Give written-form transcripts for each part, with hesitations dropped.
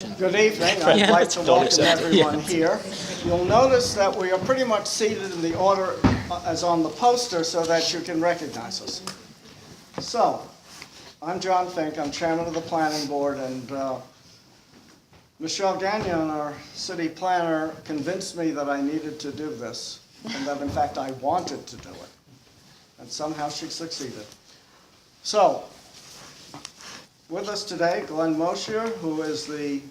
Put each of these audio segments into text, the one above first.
Good evening. I'd like to welcome everyone here. You'll notice that we are pretty much seated in the order as on the poster so that you can recognize us. So, I'm John Fink. I'm chairman of the planning board, and Michelle Gagnon, our city planner, convinced me that I needed to do this, and that in fact I wanted to do it. And somehow she succeeded. So, with us today, Glenn Mosher, who is the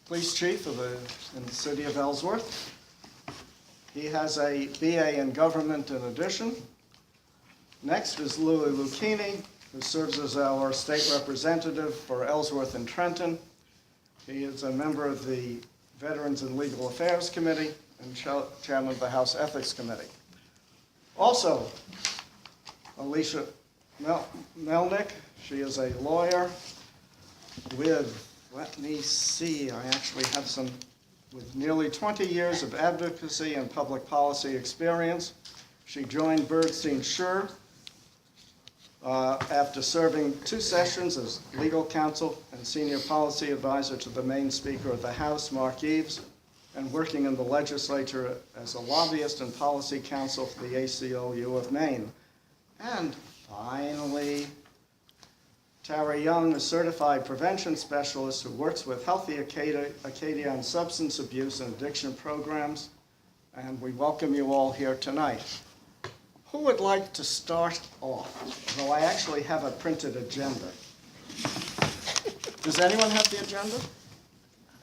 police chief in the city of Ellsworth. He has a BA in government in addition. Next is Louis Lucchini, who serves as our state representative for Ellsworth and Trenton. He is a member of the Veterans and Legal Affairs Committee and chairman of the House Ethics Committee. Also, Alicia Melnick. She is a lawyer with, let me see, I actually have some, with nearly 20 years of advocacy and public policy experience. She joined Bernstein Schur after serving 2 sessions as legal counsel and senior policy advisor to the Maine Speaker of the House, Mark Eves, and working in the legislature as a lobbyist and policy counsel for the ACLU of Maine. And finally, Tara Young, a certified prevention specialist who works with Healthy Acadia on substance abuse and addiction programs. And we welcome you all here tonight. Who would like to start off? Though I actually have a printed agenda. Does anyone have the agenda?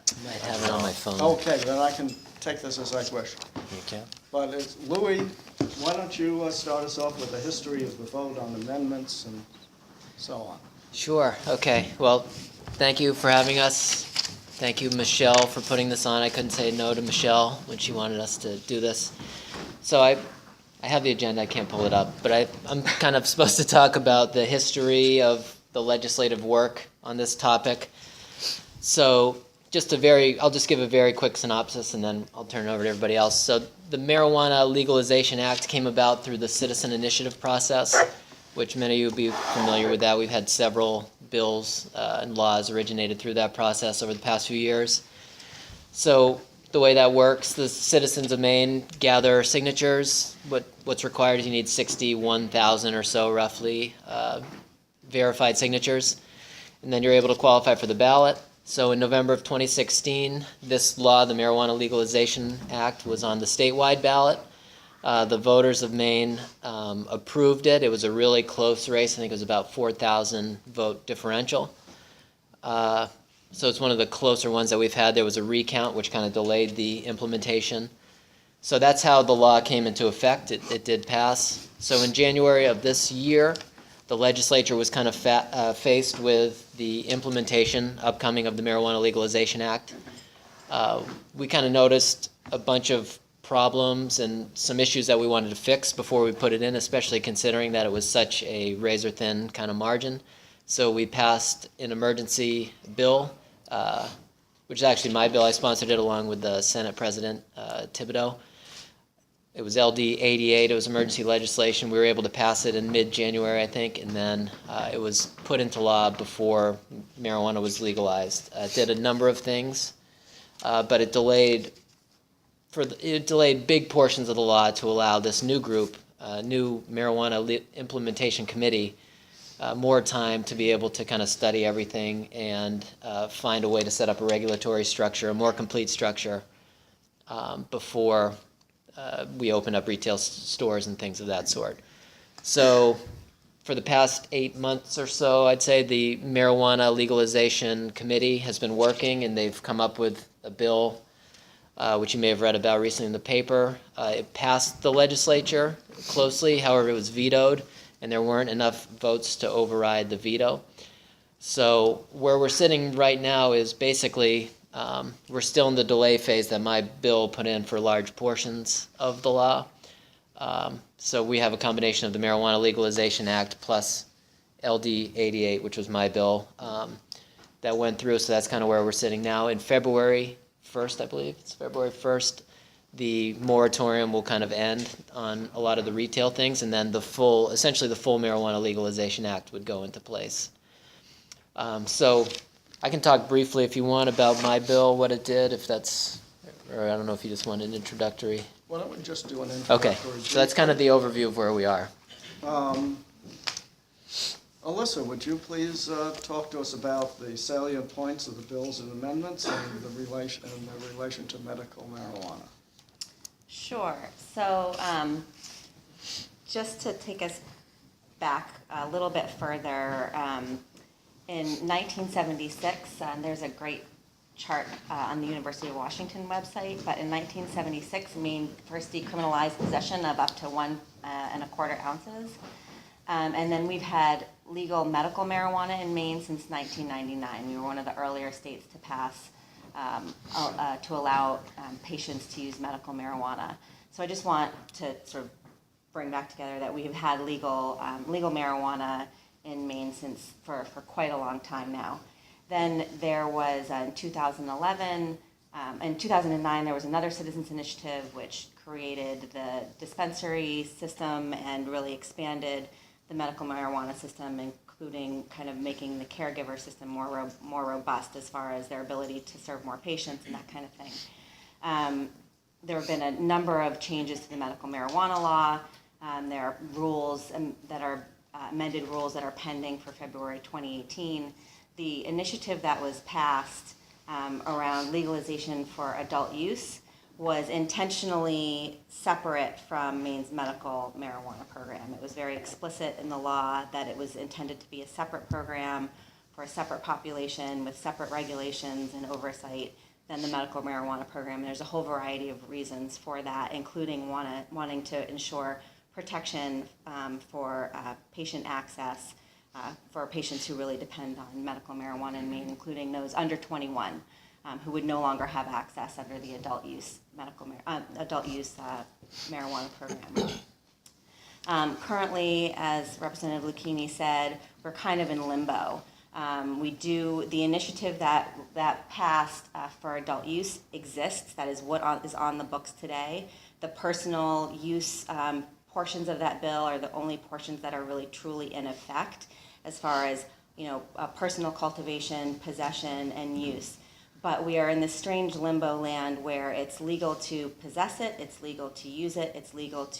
I might have it on my phone. Okay, then I can take this as I wish. Okay. But it's, Louis, why don't you start us off with the history of the vote on amendments and so on. Sure. Okay. Well, thank you for having us. Thank you, Michelle, for putting this on. I couldn't say no to Michelle when she wanted us to do this. So I have the agenda. I can't pull it up, but I'm kind of supposed to talk about the history of the legislative work on this topic. So I'll just give a very quick synopsis, and then I'll turn it over to everybody else. So the Marijuana Legalization Act came about through the citizen initiative process, which many of you will be familiar with that. We've had several bills and laws originated through that process over the past few years. So the way that works, the citizens of Maine gather signatures. What's required is you need 61,000 or so, roughly, verified signatures. And then you're able to qualify for the ballot. So in November of 2016, this law, the Marijuana Legalization Act, was on the statewide ballot. The voters of Maine approved it. It was a really close race. I think it was about 4,000 vote differential. So it's one of the closer ones that we've had. There was a recount, which kind of delayed the implementation. So that's how the law came into effect. It did pass. So in January of this year, the legislature was kind of faced with the implementation upcoming of the Marijuana Legalization Act. We kind of noticed a bunch of problems and some issues that we wanted to fix before we put it in, especially considering that it was such a razor-thin kind of margin. So we passed an emergency bill, which is actually my bill. I sponsored it along with the Senate President Thibodeau. It was LD 88. It was emergency legislation. We were able to pass it in mid-January, I think, and then it was put into law before marijuana was legalized. It did a number of things, but it delayed big portions of the law to allow this new group, new marijuana implementation committee, more time to be able to kind of study everything and find a way to set up a regulatory structure, a more complete structure, before we open up retail stores and things of that sort. So for the past 8 months or so, I'd say the Marijuana Legalization Committee has been working, and they've come up with a bill which you may have read about recently in the paper. It passed the legislature closely, however it was vetoed, and there weren't enough votes to override the veto. So where we're sitting right now is basically we're still in the delay phase that my bill put in for large portions of the law. So we have a combination of the Marijuana Legalization Act plus LD 88, which was my bill, that went through. So that's kind of where we're sitting now. In February 1st, I believe, it's February 1st, the moratorium will kind of end on a lot of the retail things, and then essentially the full Marijuana Legalization Act would go into place. So I can talk briefly if you want about my bill, what it did, if that's, or I don't know if you just want an introductory. Why don't we just do an Okay, introductory? so that's kind of the overview of where we are. Alyssa, would you please talk to us about the salient points of the bills and amendments and the relation to medical marijuana? Sure. So just to take us back a little bit further, in 1976, there's a great chart on the University of Washington website, but in 1976, Maine first decriminalized possession of up to 1.25 ounces. And then we've had legal medical marijuana in Maine since 1999. We were one of the earlier states to pass to allow patients to use medical marijuana. So I just want to sort of bring back together that we've had legal marijuana in Maine for quite a long time now. Then there was in 2011, in 2009 there was another citizens initiative which created the dispensary system and really expanded the medical marijuana system, including kind of making the caregiver system more robust as far as their ability to serve more patients and that kind of thing. There have been a number of changes to the medical marijuana law. There are rules that are amended rules that are pending for February 2018. The initiative that was passed around legalization for adult use was intentionally separate from Maine's medical marijuana program. It was very explicit in the law that it was intended to be a separate program for a separate population with separate regulations and oversight than the medical marijuana program. And there's a whole variety of reasons for that, including wanting to ensure protection for patient access for patients who really depend on medical marijuana in Maine, including those under 21 who would no longer have access under the adult use marijuana program. Currently, as Representative Lucchini said, we're kind of in limbo. The initiative that passed for adult use exists. That is what is on the books today. The personal use portions of that bill are the only portions that are really truly in effect as far as personal cultivation, possession, and use. But we are in this strange limbo land where it's legal to possess it, it's legal to use it, it's legal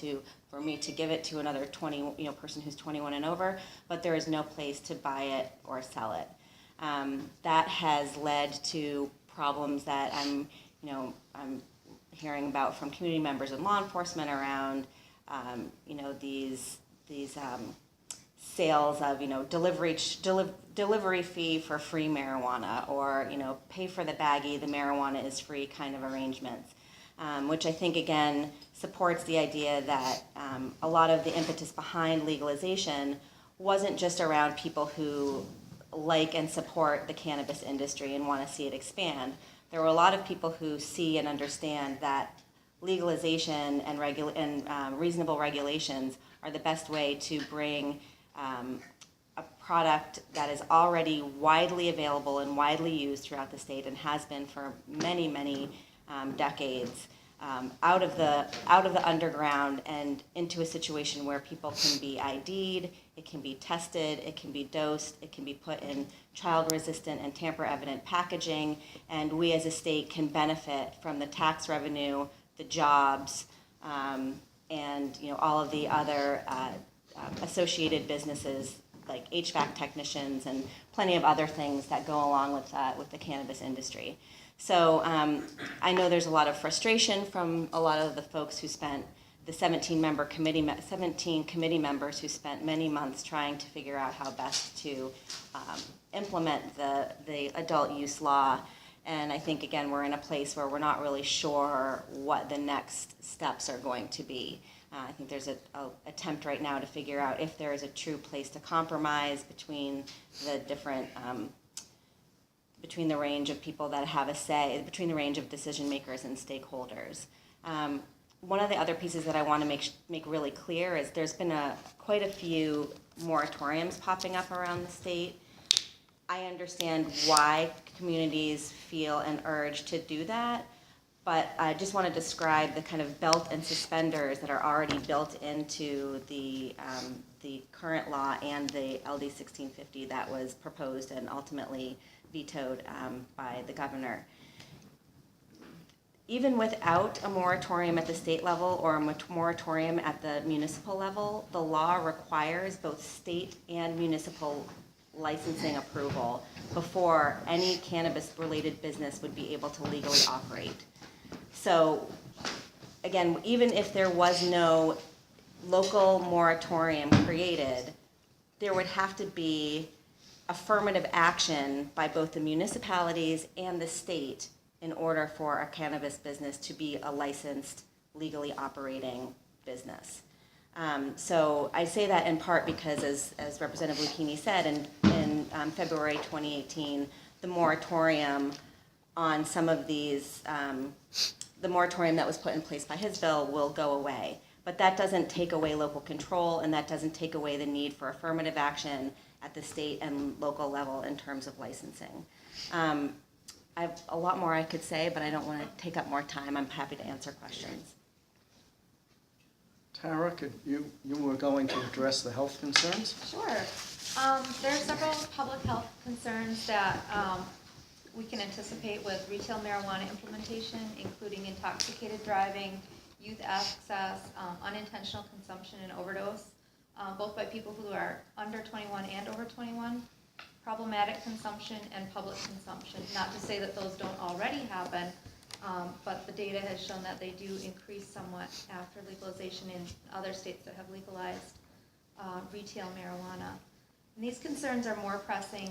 for me to give it to another person who's 21 and over, but there is no place to buy it or sell it. That has led to problems that I'm hearing about from community members and law enforcement around, these sales of delivery fee for free marijuana, or pay for the baggie, the marijuana is free kind of arrangements, which I think again supports the idea that a lot of the impetus behind legalization wasn't just around people who like and support the cannabis industry and want to see it expand. There were a lot of people who see and understand that legalization and reasonable regulations are the best way to bring a product that is already widely available and widely used throughout the state and has been for many, many decades out of the underground and into a situation where people can be ID'd, it can be tested, it can be dosed, it can be put in child-resistant and tamper-evident packaging, and we as a state can benefit from the tax revenue, the jobs, and all of the other associated businesses like HVAC technicians and plenty of other things that go along with the cannabis industry. So I know there's a lot of frustration from a lot of the folks who spent the 17 committee members who spent many months trying to figure out how best to implement the adult use law. And I think, again, we're in a place where we're not really sure what the next steps are going to be. I think there's an attempt right now to figure out if there is a true place to compromise between the different, between the range of people that have a say, between the range of decision makers and stakeholders. One of the other pieces that I want to make really clear is there's been quite a few moratoriums popping up around the state. I understand why communities feel an urge to do that, but I just want to describe the kind of belt and suspenders that are already built into the current law and the LD 1650 that was proposed and ultimately vetoed by the governor. Even without a moratorium at the state level or a moratorium at the municipal level, the law requires both state and municipal licensing approval before any cannabis-related business would be able to legally operate. So, again, even if there was no local moratorium created, there would have to be affirmative action by both the municipalities and the state in order for a cannabis business to be a licensed, legally operating business. So I say that in part because, as Representative Lucchini said, in February 2018, the moratorium on some of these, the moratorium that was put in place by his bill will go away. But that doesn't take away local control, and that doesn't take away the need for affirmative action at the state and local level in terms of licensing. I have a lot more I could say, but I don't want to take up more time. I'm happy to answer questions. Tara, you were going to address the health concerns? Sure. There are several public health concerns that we can anticipate with retail marijuana implementation, including intoxicated driving, youth access, unintentional consumption and overdose, both by people who are under 21 and over 21, problematic consumption and public consumption. Not to say that those don't already happen, but the data has shown that they do increase somewhat after legalization in other states that have legalized retail marijuana. And these concerns are more pressing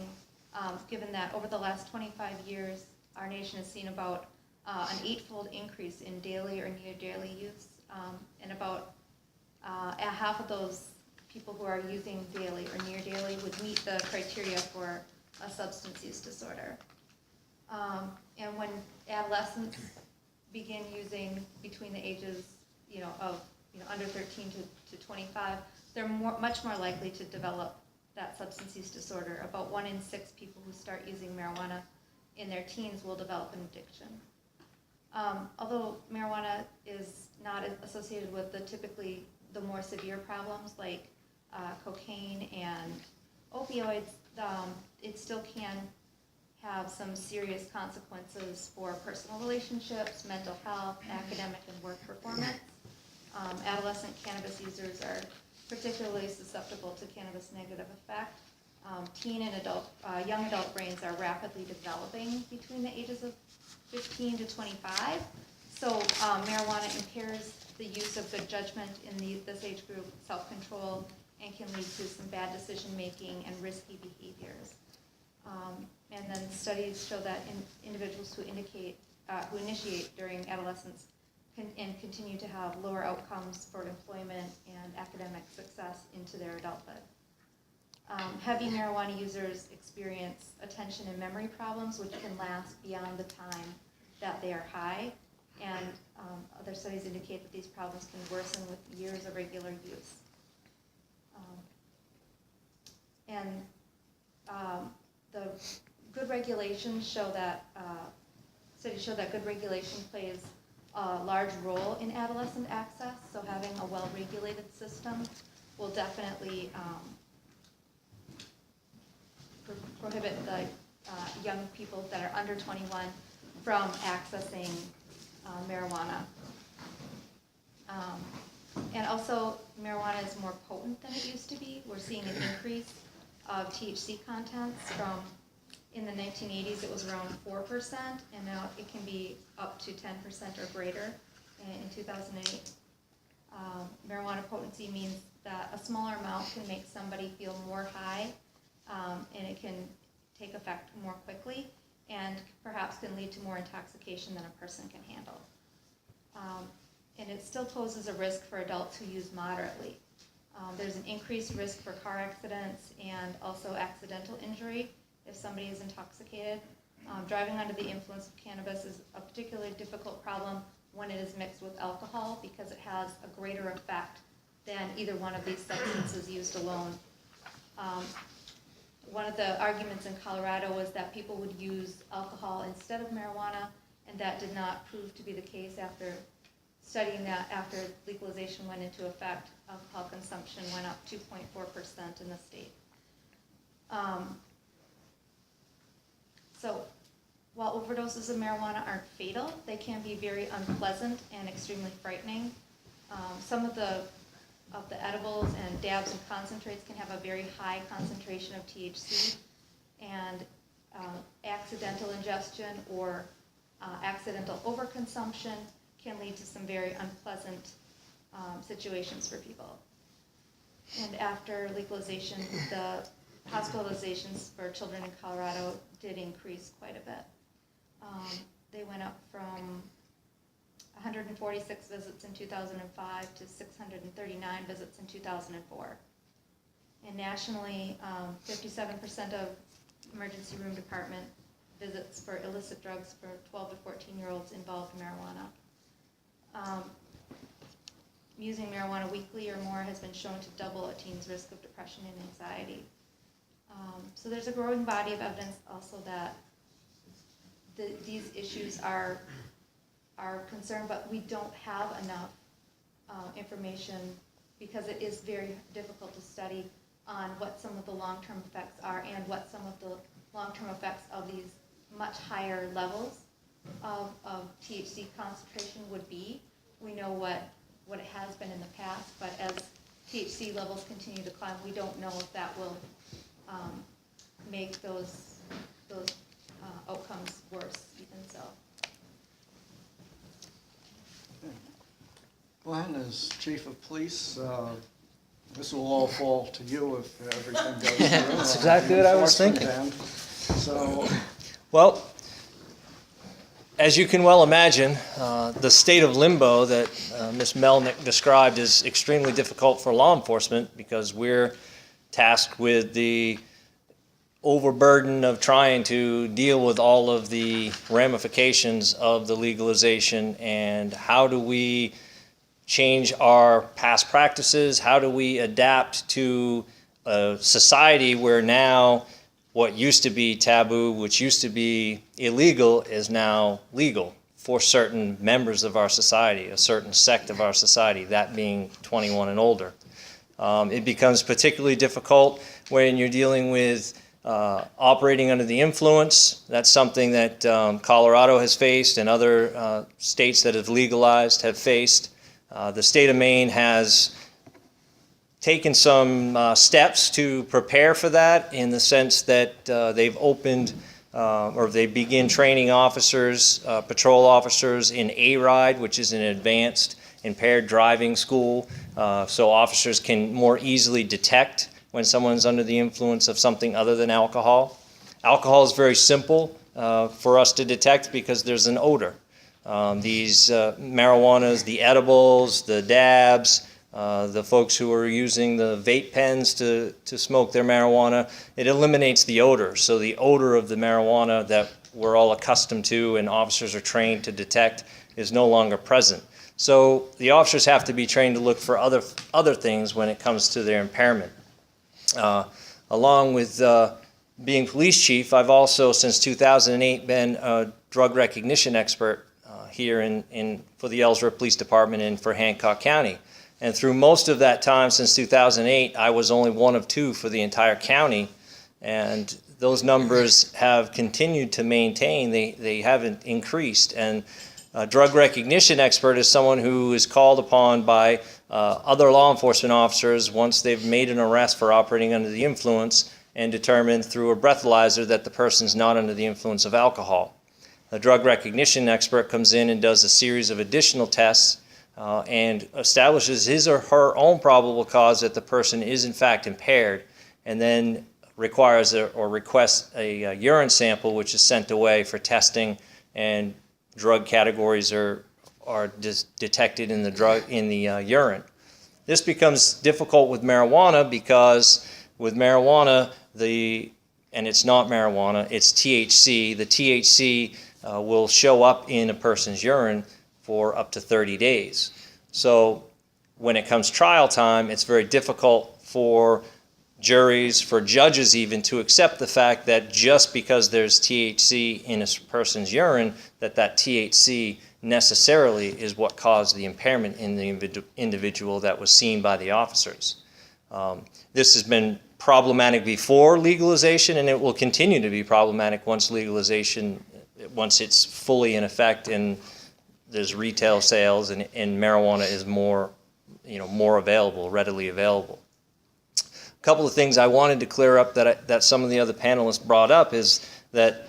given that over the last 25 years, our nation has seen about an 8-fold increase in daily or near daily use, and about half of those people who are using daily or near daily would meet the criteria for a substance use disorder. And when adolescents begin using between the ages, of under 13 to 25, they're much more likely to develop that substance use disorder. About 1 in 6 people who start using marijuana in their teens will develop an addiction. Although marijuana is not associated with typically the more severe problems like cocaine and opioids, it still can have some serious consequences for personal relationships, mental health, academic and work performance. Adolescent cannabis users are particularly susceptible to cannabis' negative effect. Teen and young adult brains are rapidly developing between the ages of 15 to 25. So marijuana impairs the use of good judgment in this age group, self-control, and can lead to some bad decision-making and risky behaviors. And then studies show that individuals who initiate during adolescence and continue to have lower outcomes for employment and academic success into their adulthood. Heavy marijuana users experience attention and memory problems, which can last beyond the time that they are high, and other studies indicate that these problems can worsen with years of regular use. The good regulations show that, studies show that good regulation plays a large role in adolescent access, so having a well-regulated system will definitely prohibit the young people that are under 21 from accessing marijuana. And also, marijuana is more potent than it used to be. We're seeing an increase of THC contents from, in the 1980s, it was around 4%, and now it can be up to 10% or greater in 2008. Marijuana potency means that a smaller amount can make somebody feel more high, and it can take effect more quickly, and perhaps can lead to more intoxication than a person can handle. And it still poses a risk for adults who use moderately. There's an increased risk for car accidents and also accidental injury if somebody is intoxicated. Driving under the influence of cannabis is a particularly difficult problem when it is mixed with alcohol because it has a greater effect than either one of these substances used alone. One of the arguments in Colorado was that people would use alcohol instead of marijuana, and that did not prove to be the case after studying that. After legalization went into effect, alcohol consumption went up 2.4% in the state. So while overdoses of marijuana aren't fatal, they can be very unpleasant and extremely frightening. Some of the edibles and dabs and concentrates can have a very high concentration of THC, and accidental ingestion or accidental overconsumption can lead to some very unpleasant situations for people. And after legalization, the hospitalizations for children in Colorado did increase quite a bit. They went up from 146 visits in 2005 to 639 visits in 2004. And nationally, 57% of emergency room department visits for illicit drugs for 12 to 14-year-olds involved marijuana. Using marijuana weekly or more has been shown to double a teen's risk of depression and anxiety. So there's a growing body of evidence also that these issues are concerned, but we don't have enough information because it is very difficult to study on what some of the long-term effects are and what some of the long-term effects of these much higher levels of THC concentration would be. We know what it has been in the past, but as THC levels continue to climb, we don't know if that will make those outcomes worse, even so. Glenn, as chief of police, this will all fall to you if everything goes through. That's exactly what I was thinking. So, Well, as you can well imagine, the state of limbo that Ms. Melnick described is extremely difficult for law enforcement because we're tasked with the overburden of trying to deal with all of the ramifications of the legalization and how do we change our past practices, how do we adapt to a society where now what used to be taboo, which used to be illegal, is now legal for certain members of our society, a certain sect of our society, that being 21 and older. It becomes particularly difficult when you're dealing with operating under the influence. That's something that Colorado has faced and other states that have legalized have faced. The state of Maine has taken some steps to prepare for that in the sense that they've opened or they begin training officers, patrol officers in A-RIDE, which is an advanced impaired driving school, so officers can more easily detect when someone's under the influence of something other than alcohol. Alcohol is very simple for us to detect because there's an odor. These marijuanas, the edibles, the dabs, the folks who are using the vape pens to smoke their marijuana, it eliminates the odor. So the odor of the marijuana that we're all accustomed to and officers are trained to detect is no longer present. So the officers have to be trained to look for other things when it comes to their impairment. Along with being police chief, I've also, since 2008, been a drug recognition expert here for the Ellsworth Police Department and for Hancock County. And through most of that time since 2008, I was only one of two for the entire county. And those numbers have continued to maintain. They haven't increased. And a drug recognition expert is someone who is called upon by other law enforcement officers once they've made an arrest for operating under the influence and determined through a breathalyzer that the person's not under the influence of alcohol. A drug recognition expert comes in and does a series of additional tests and establishes his or her own probable cause that the person is in fact impaired, and then requires or requests a urine sample, which is sent away for testing, and drug categories are detected in the urine. This becomes difficult with marijuana because with marijuana, and it's not marijuana, it's THC. The THC will show up in a person's urine for up to 30 days. So when it comes trial time, it's very difficult for juries, for judges even, to accept the fact that just because there's THC in a person's urine, that THC necessarily is what caused the impairment in the individual that was seen by the officers. This has been problematic before legalization, and it will continue to be problematic once it's fully in effect and there's retail sales and marijuana is more available, readily available. A couple of things I wanted to clear up that some of the other panelists brought up is that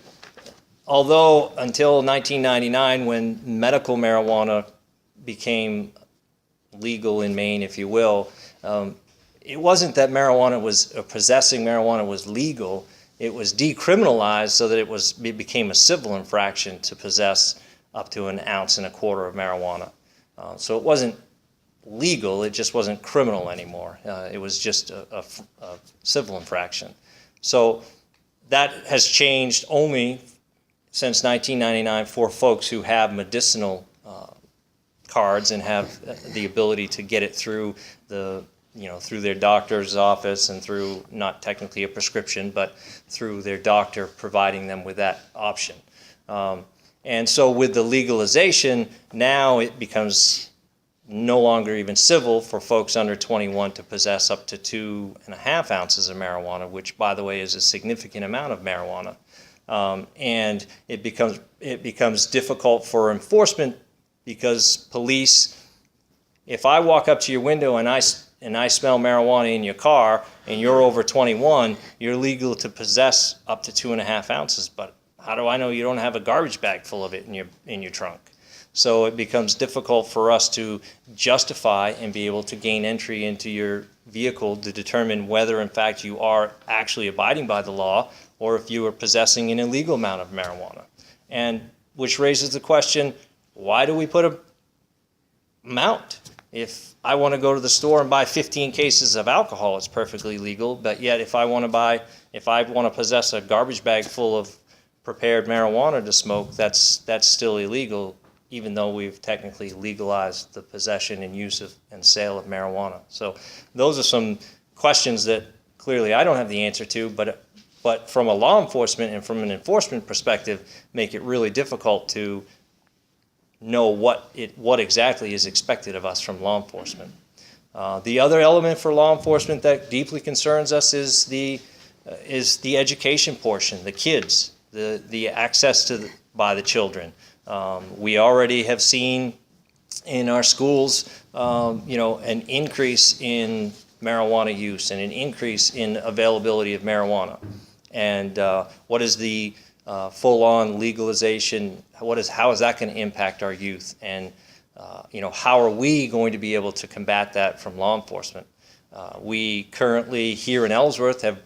although until 1999, when medical marijuana became legal in Maine, if you will, it wasn't that possessing marijuana was legal. It was decriminalized so that it became a civil infraction to possess up to 1.25 ounces of marijuana. So it wasn't legal, it just wasn't criminal anymore. It was just a civil infraction. So that has changed only since 1999 for folks who have medicinal cards and have the ability to get it through through their doctor's office and through not technically a prescription, but through their doctor providing them with that option. And so with the legalization, now it becomes no longer even civil for folks under 21 to possess up to 2.5 ounces of marijuana, which, by the way, is a significant amount of marijuana. And it becomes difficult for enforcement because police, if I walk up to your window and I smell marijuana in your car and you're over 21, you're legal to possess up to 2.5 ounces. But how do I know you don't have a garbage bag full of it in your trunk? So it becomes difficult for us to justify and be able to gain entry into your vehicle to determine whether, in fact, you are actually abiding by the law or if you are possessing an illegal amount of marijuana. And which raises the question, why do we put a amount? If I want to go to the store and buy 15 cases of alcohol, it's perfectly legal. But yet, if I want to possess a garbage bag full of prepared marijuana to smoke, that's still illegal, even though we've technically legalized the possession and use of and sale of marijuana. So those are some questions that clearly I don't have the answer to, but from a law enforcement and from an enforcement perspective, make it really difficult to know what exactly is expected of us from law enforcement. The other element for law enforcement that deeply concerns us is the education portion, the kids, the access by the children. We already have seen in our schools, an increase in marijuana use and an increase in availability of marijuana. And what is the full-on legalization? How is that going to impact our youth? And how are we going to be able to combat that from law enforcement? We currently here in Ellsworth have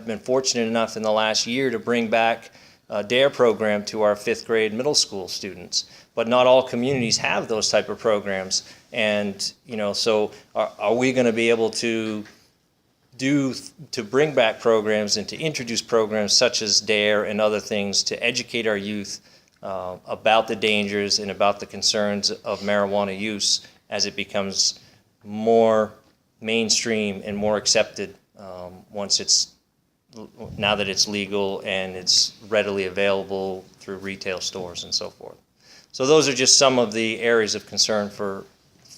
been fortunate enough in the last year to bring back a DARE program to our 5th grade middle school students. But not all communities have those type of programs. And so are we going to be able to bring back programs and to introduce programs such as DARE and other things to educate our youth about the dangers and about the concerns of marijuana use as it becomes more mainstream and more accepted now that it's legal and it's readily available through retail stores and so forth. So those are just some of the areas of concern for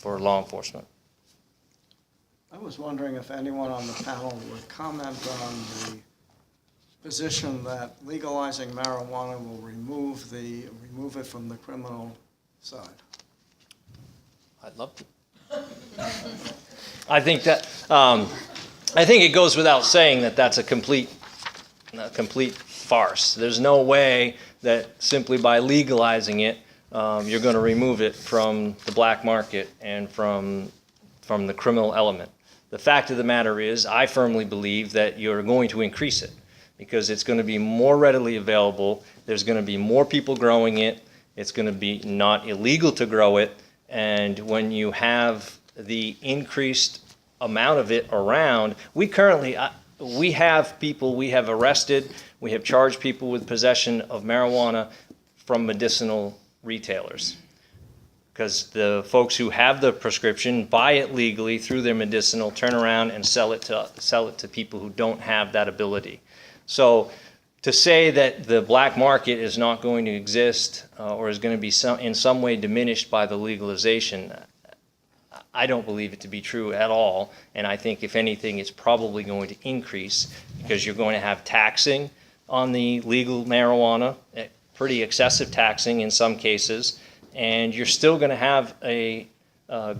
law enforcement. I was wondering if anyone on the panel would comment on the position that legalizing marijuana will remove it from the criminal side. I'd love to. I think it goes without saying that that's a complete farce. There's no way that simply by legalizing it, you're going to remove it from the black market and from the criminal element. The fact of the matter is, I firmly believe that you're going to increase it because it's going to be more readily available. There's going to be more people growing it. It's going to be not illegal to grow it. And when you have the increased amount of it around, we have people we have arrested, we have charged people with possession of marijuana from medicinal retailers. Because the folks who have the prescription buy it legally through their medicinal, turn around and sell it to people who don't have that ability. So to say that the black market is not going to exist or is going to be in some way diminished by the legalization, I don't believe it to be true at all. And I think if anything, it's probably going to increase because you're going to have taxing on the legal marijuana, pretty excessive taxing in some cases, and you're still going to have a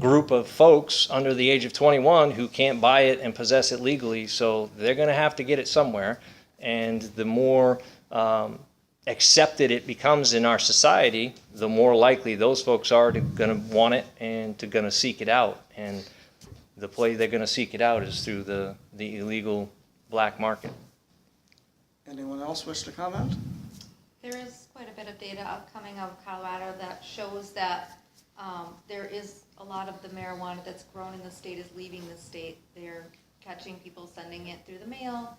group of folks under the age of 21 who can't buy it and possess it legally, so they're going to have to get it somewhere. And the more accepted it becomes in our society, the more likely those folks are to going to want it and to going to seek it out. And the way they're going to seek it out is through the illegal black market. Anyone else wish to comment? There is quite a bit of data coming out of Colorado that shows that there is a lot of the marijuana that's grown in the state is leaving the state. They're catching people sending it through the mail,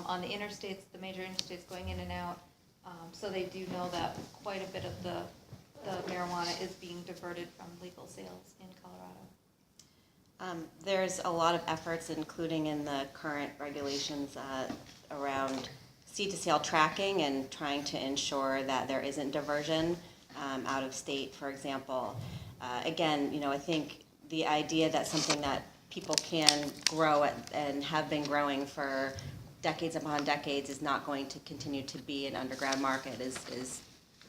on the interstates, the major interstates going in and out. So they do know that quite a bit of the marijuana is being diverted from legal sales in Colorado. There's a lot of efforts, including in the current regulations around seed-to-sale tracking and trying to ensure that there isn't diversion out of state, for example. Again, I think the idea that something that people can grow and have been growing for decades upon decades is not going to continue to be an underground market is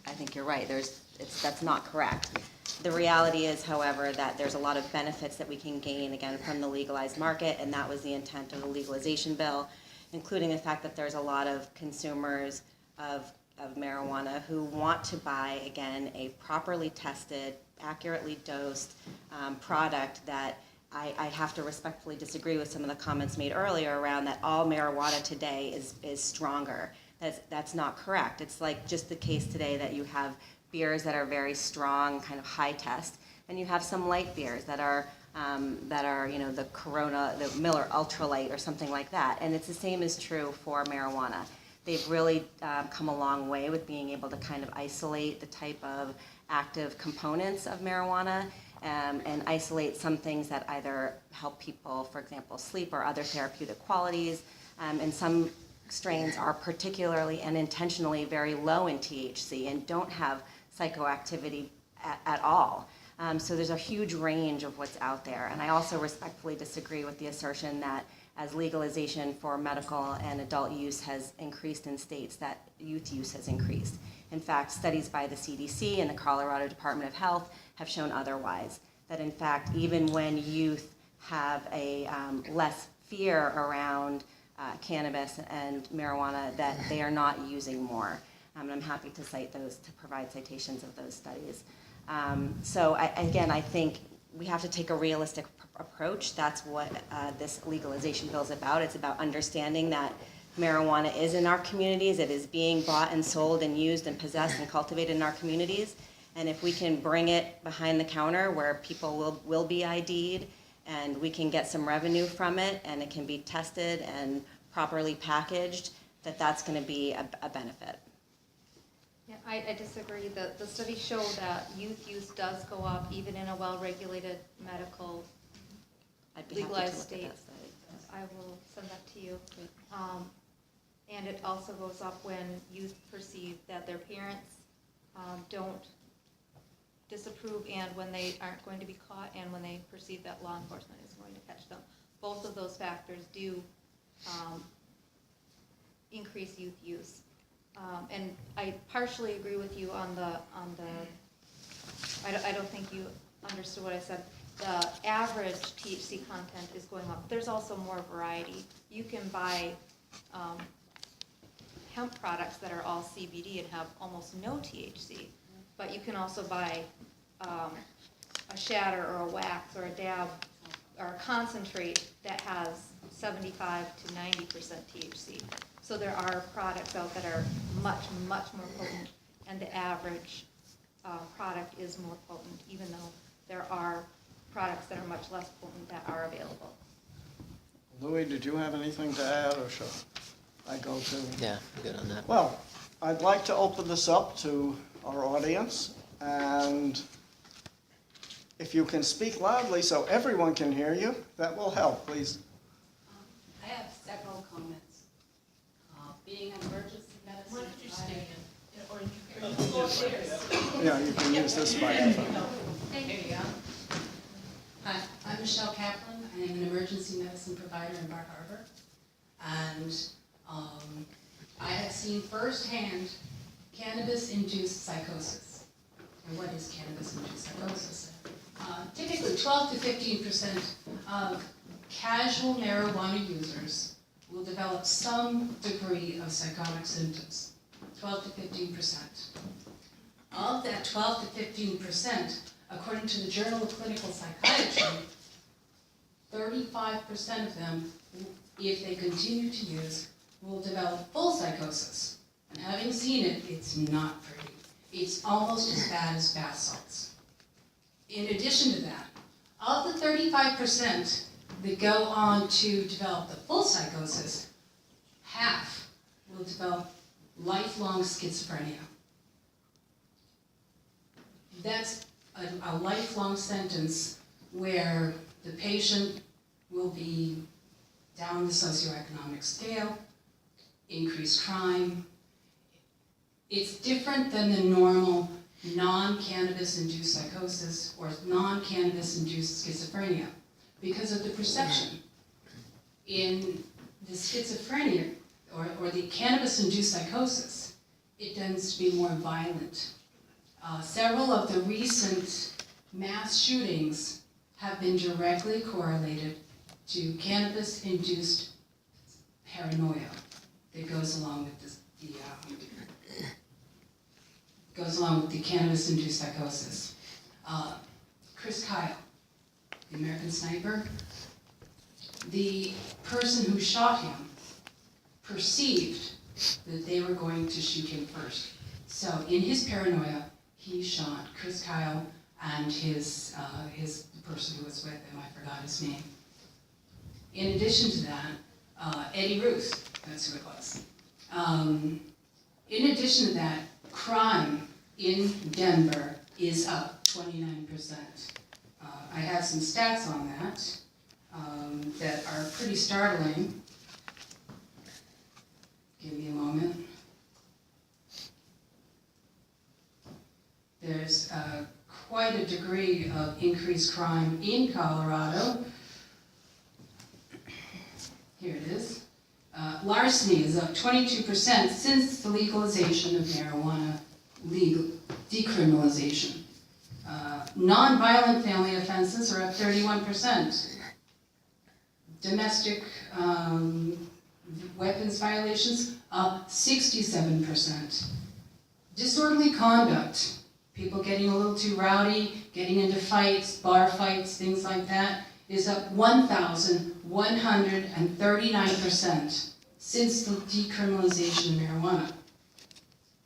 I think you're right. That's not correct. The reality is, however, that there's a lot of benefits that we can gain, again, from the legalized market, and that was the intent of the legalization bill, including the fact that there's a lot of consumers of marijuana who want to buy, again, a properly tested, accurately dosed product that I have to respectfully disagree with some of the comments made earlier around that all marijuana today is stronger. That's not correct. It's like just the case today that you have beers that are very strong, kind of high test, and you have some light beers that are the Corona, the Miller Ultralight or something like that. And it's the same is true for marijuana. They've really come a long way with being able to kind of isolate the type of active components of marijuana and isolate some things that either help people, for example, sleep or other therapeutic qualities. And some strains are particularly and intentionally very low in THC and don't have psychoactivity at all. So there's a huge range of what's out there. And I also respectfully disagree with the assertion that as legalization for medical and adult use has increased in states, that youth use has increased. In fact, studies by the CDC and the Colorado Department of Health have shown otherwise, that in fact, even when youth have a less fear around cannabis and marijuana, that they are not using more. And I'm happy to cite those, to provide citations of those studies. So I think we have to take a realistic approach. That's what this legalization bill is about. It's about understanding that marijuana is in our communities. It is being bought and sold and used and possessed and cultivated in our communities. And if we can bring it behind the counter where people will be ID'd and we can get some revenue from it and it can be tested and properly packaged, that's going to be a benefit. Yeah, I disagree. The studies show that youth use does go up even in a well-regulated medical I'd be legalized happy to look state. at that study. I will send that to you. And it also goes up when youth perceive that their parents don't disapprove, and when they aren't going to be caught, and when they perceive that law enforcement is going to catch them. Both of those factors do increase youth use. And I partially agree with you on the I don't think you understood what I said. The average THC content is going up. There's also more variety. You can buy hemp products that are all CBD and have almost no THC, but you can also buy a shatter or a wax or a dab or a concentrate that has 75 to 90% THC. So there are products out that are much, much more potent, and the average product is more potent, even though there are products that are much less potent that are available. Louis, did you have anything to add, or shall I go to? Yeah, I'm good on that. Well, I'd like to open this up to our audience, and if you can speak loudly so everyone can hear you, that will help, please. I have several comments. Being an emergency medicine. Why don't you stand? Or you can go upstairs. Yeah, you can use this microphone. There you go. Michelle Kaplan. I am an emergency medicine provider in Bar Harbor. And I have seen firsthand cannabis-induced psychosis. And what is cannabis-induced psychosis? Typically 12 to 15% of casual marijuana users will develop some degree of psychotic symptoms. 12 to 15%. Of that 12 to 15%, according to the Journal of Clinical Psychiatry, 35% of them, if they continue to use, will develop full psychosis. And having seen it, it's not pretty. It's almost as bad as bath salts. In addition to that, of the 35% that go on to develop the full psychosis, half will develop lifelong schizophrenia. That's a lifelong sentence where the patient will be down the socioeconomic scale, increased crime. It's different than the normal non-cannabis induced psychosis or non-cannabis induced schizophrenia because of the perception. In the schizophrenia or the cannabis induced psychosis, it tends to be more violent. Several of the recent mass shootings have been directly correlated to cannabis-induced paranoia that goes along with the cannabis-induced psychosis. Chris Kyle, the American sniper, the person who shot him perceived that they were going to shoot him first. So in his paranoia, he shot Chris Kyle and the person who was with him, I forgot his name. In addition to that, Eddie Ruth, that's who it was. In addition to that, crime in Denver is up 29%. I have some stats on that that are pretty startling. Give me a moment. There's quite a degree of increased crime in Colorado. Here it is. Larceny is up 22% since the legalization of marijuana decriminalization. Non-violent family offenses are up 31%. Domestic weapons violations up 67%. Disorderly conduct, people getting a little too rowdy, getting into fights, bar fights, things like that, is up 1,139% since the decriminalization of marijuana.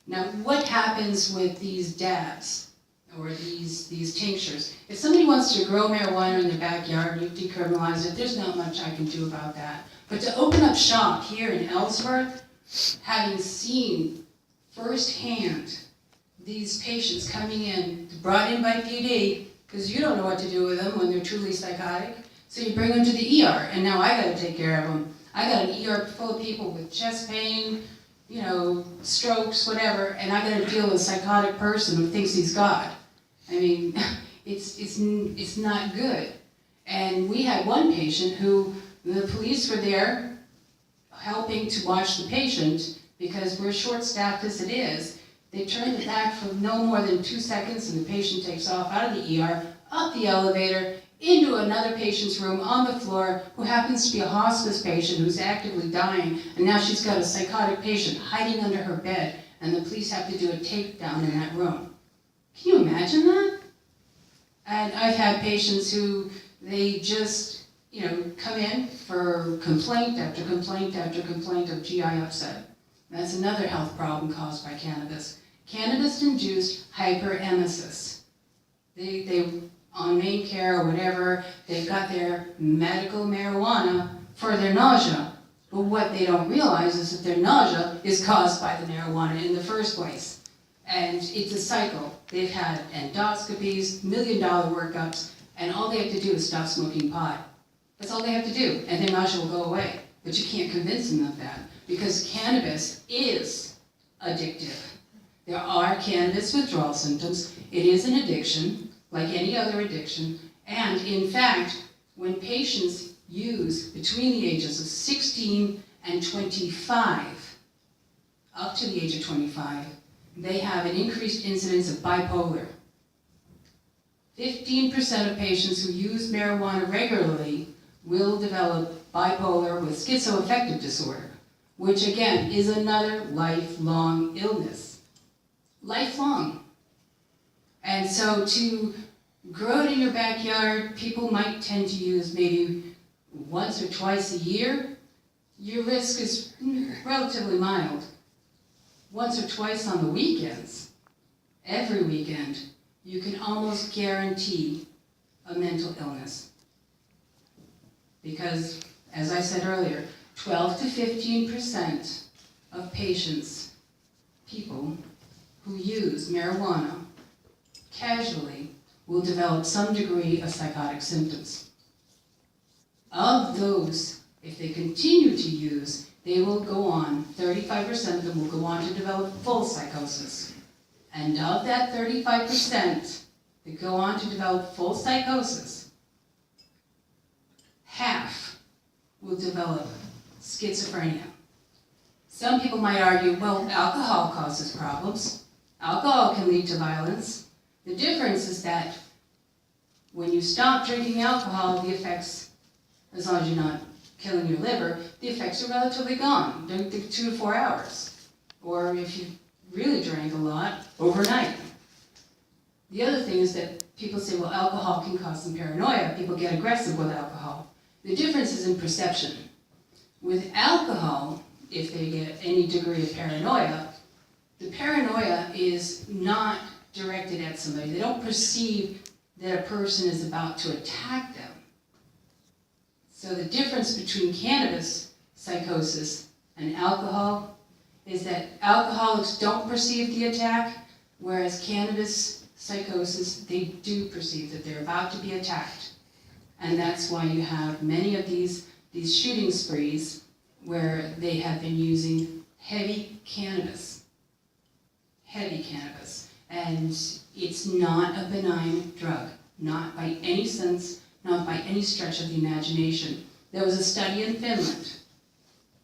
Now, what happens with these dabs or these tinctures? If somebody wants to grow marijuana in their backyard, you've decriminalized it, there's not much I can do about that. But to open up shop here in Ellsworth, having seen firsthand these patients coming in, brought in by PD, because you don't know what to do with them when they're truly psychotic, so you bring them to the ER, and now I gotta take care of them. I got an ER full of people with chest pain, you know, strokes, whatever, and I gotta deal with a psychotic person who thinks he's God. I mean, it's not good. And we had one patient who, the police were there helping to watch the patient, because we're short-staffed as it is. They turned it back for no more than 2 seconds, and the patient takes off out of the ER, up the elevator, into another patient's room on the floor, who happens to be a hospice patient who's actively dying, and now she's got a psychotic patient hiding under her bed, and the police have to do a takedown in that room. Can you imagine that? And I've had patients who, they just, you know, come in for complaint after complaint after complaint of GI upset. That's another health problem caused by cannabis. Cannabis-induced hyperemesis. They on Maine Care or whatever, they've got their medical marijuana for their nausea. But what they don't realize is that their nausea is caused by the marijuana in the first place. And it's a cycle. They've had endoscopies, $1 million workups, and all they have to do is stop smoking pot. That's all they have to do, and their nausea will go away. But you can't convince them of that, because cannabis is addictive. There are cannabis withdrawal symptoms. It is an addiction, like any other addiction. And in fact, when patients use between the ages of 16 and 25, up to the age of 25, they have an increased incidence of bipolar. 15% of patients who use marijuana regularly will develop bipolar with schizoaffective disorder, which again is another lifelong illness. Lifelong. And so to grow it in your backyard, people might tend to use maybe once or twice a year. Your risk is relatively mild. Once or twice on the weekends, every weekend, you can almost guarantee a mental illness. Because, as I said earlier, 12 to 15% of patients, people who use marijuana casually, will develop some degree of psychotic symptoms. Of those, if they continue to use, they will go on, 35% of them will go on to develop full psychosis. And of that 35% that go on to develop full psychosis, half will develop schizophrenia. Some people might argue, well, alcohol causes problems. Alcohol can lead to violence. The difference is that when you stop drinking alcohol, the effects, as long as you're not killing your liver, the effects are relatively gone. Don't think 2 to 4 hours. Or if you really drank a lot, overnight. The other thing is that people say, well, alcohol can cause some paranoia. People get aggressive with alcohol. The difference is in perception. With alcohol, if they get any degree of paranoia, the paranoia is not directed at somebody. They don't perceive that a person is about to attack them. So the difference between cannabis psychosis and alcohol is that alcoholics don't perceive the attack, whereas cannabis psychosis, they do perceive that they're about to be attacked. And that's why you have many of these shooting sprees where they have been using heavy cannabis. Heavy cannabis. And it's not a benign drug, not by any sense, not by any stretch of the imagination. There was a study in Finland.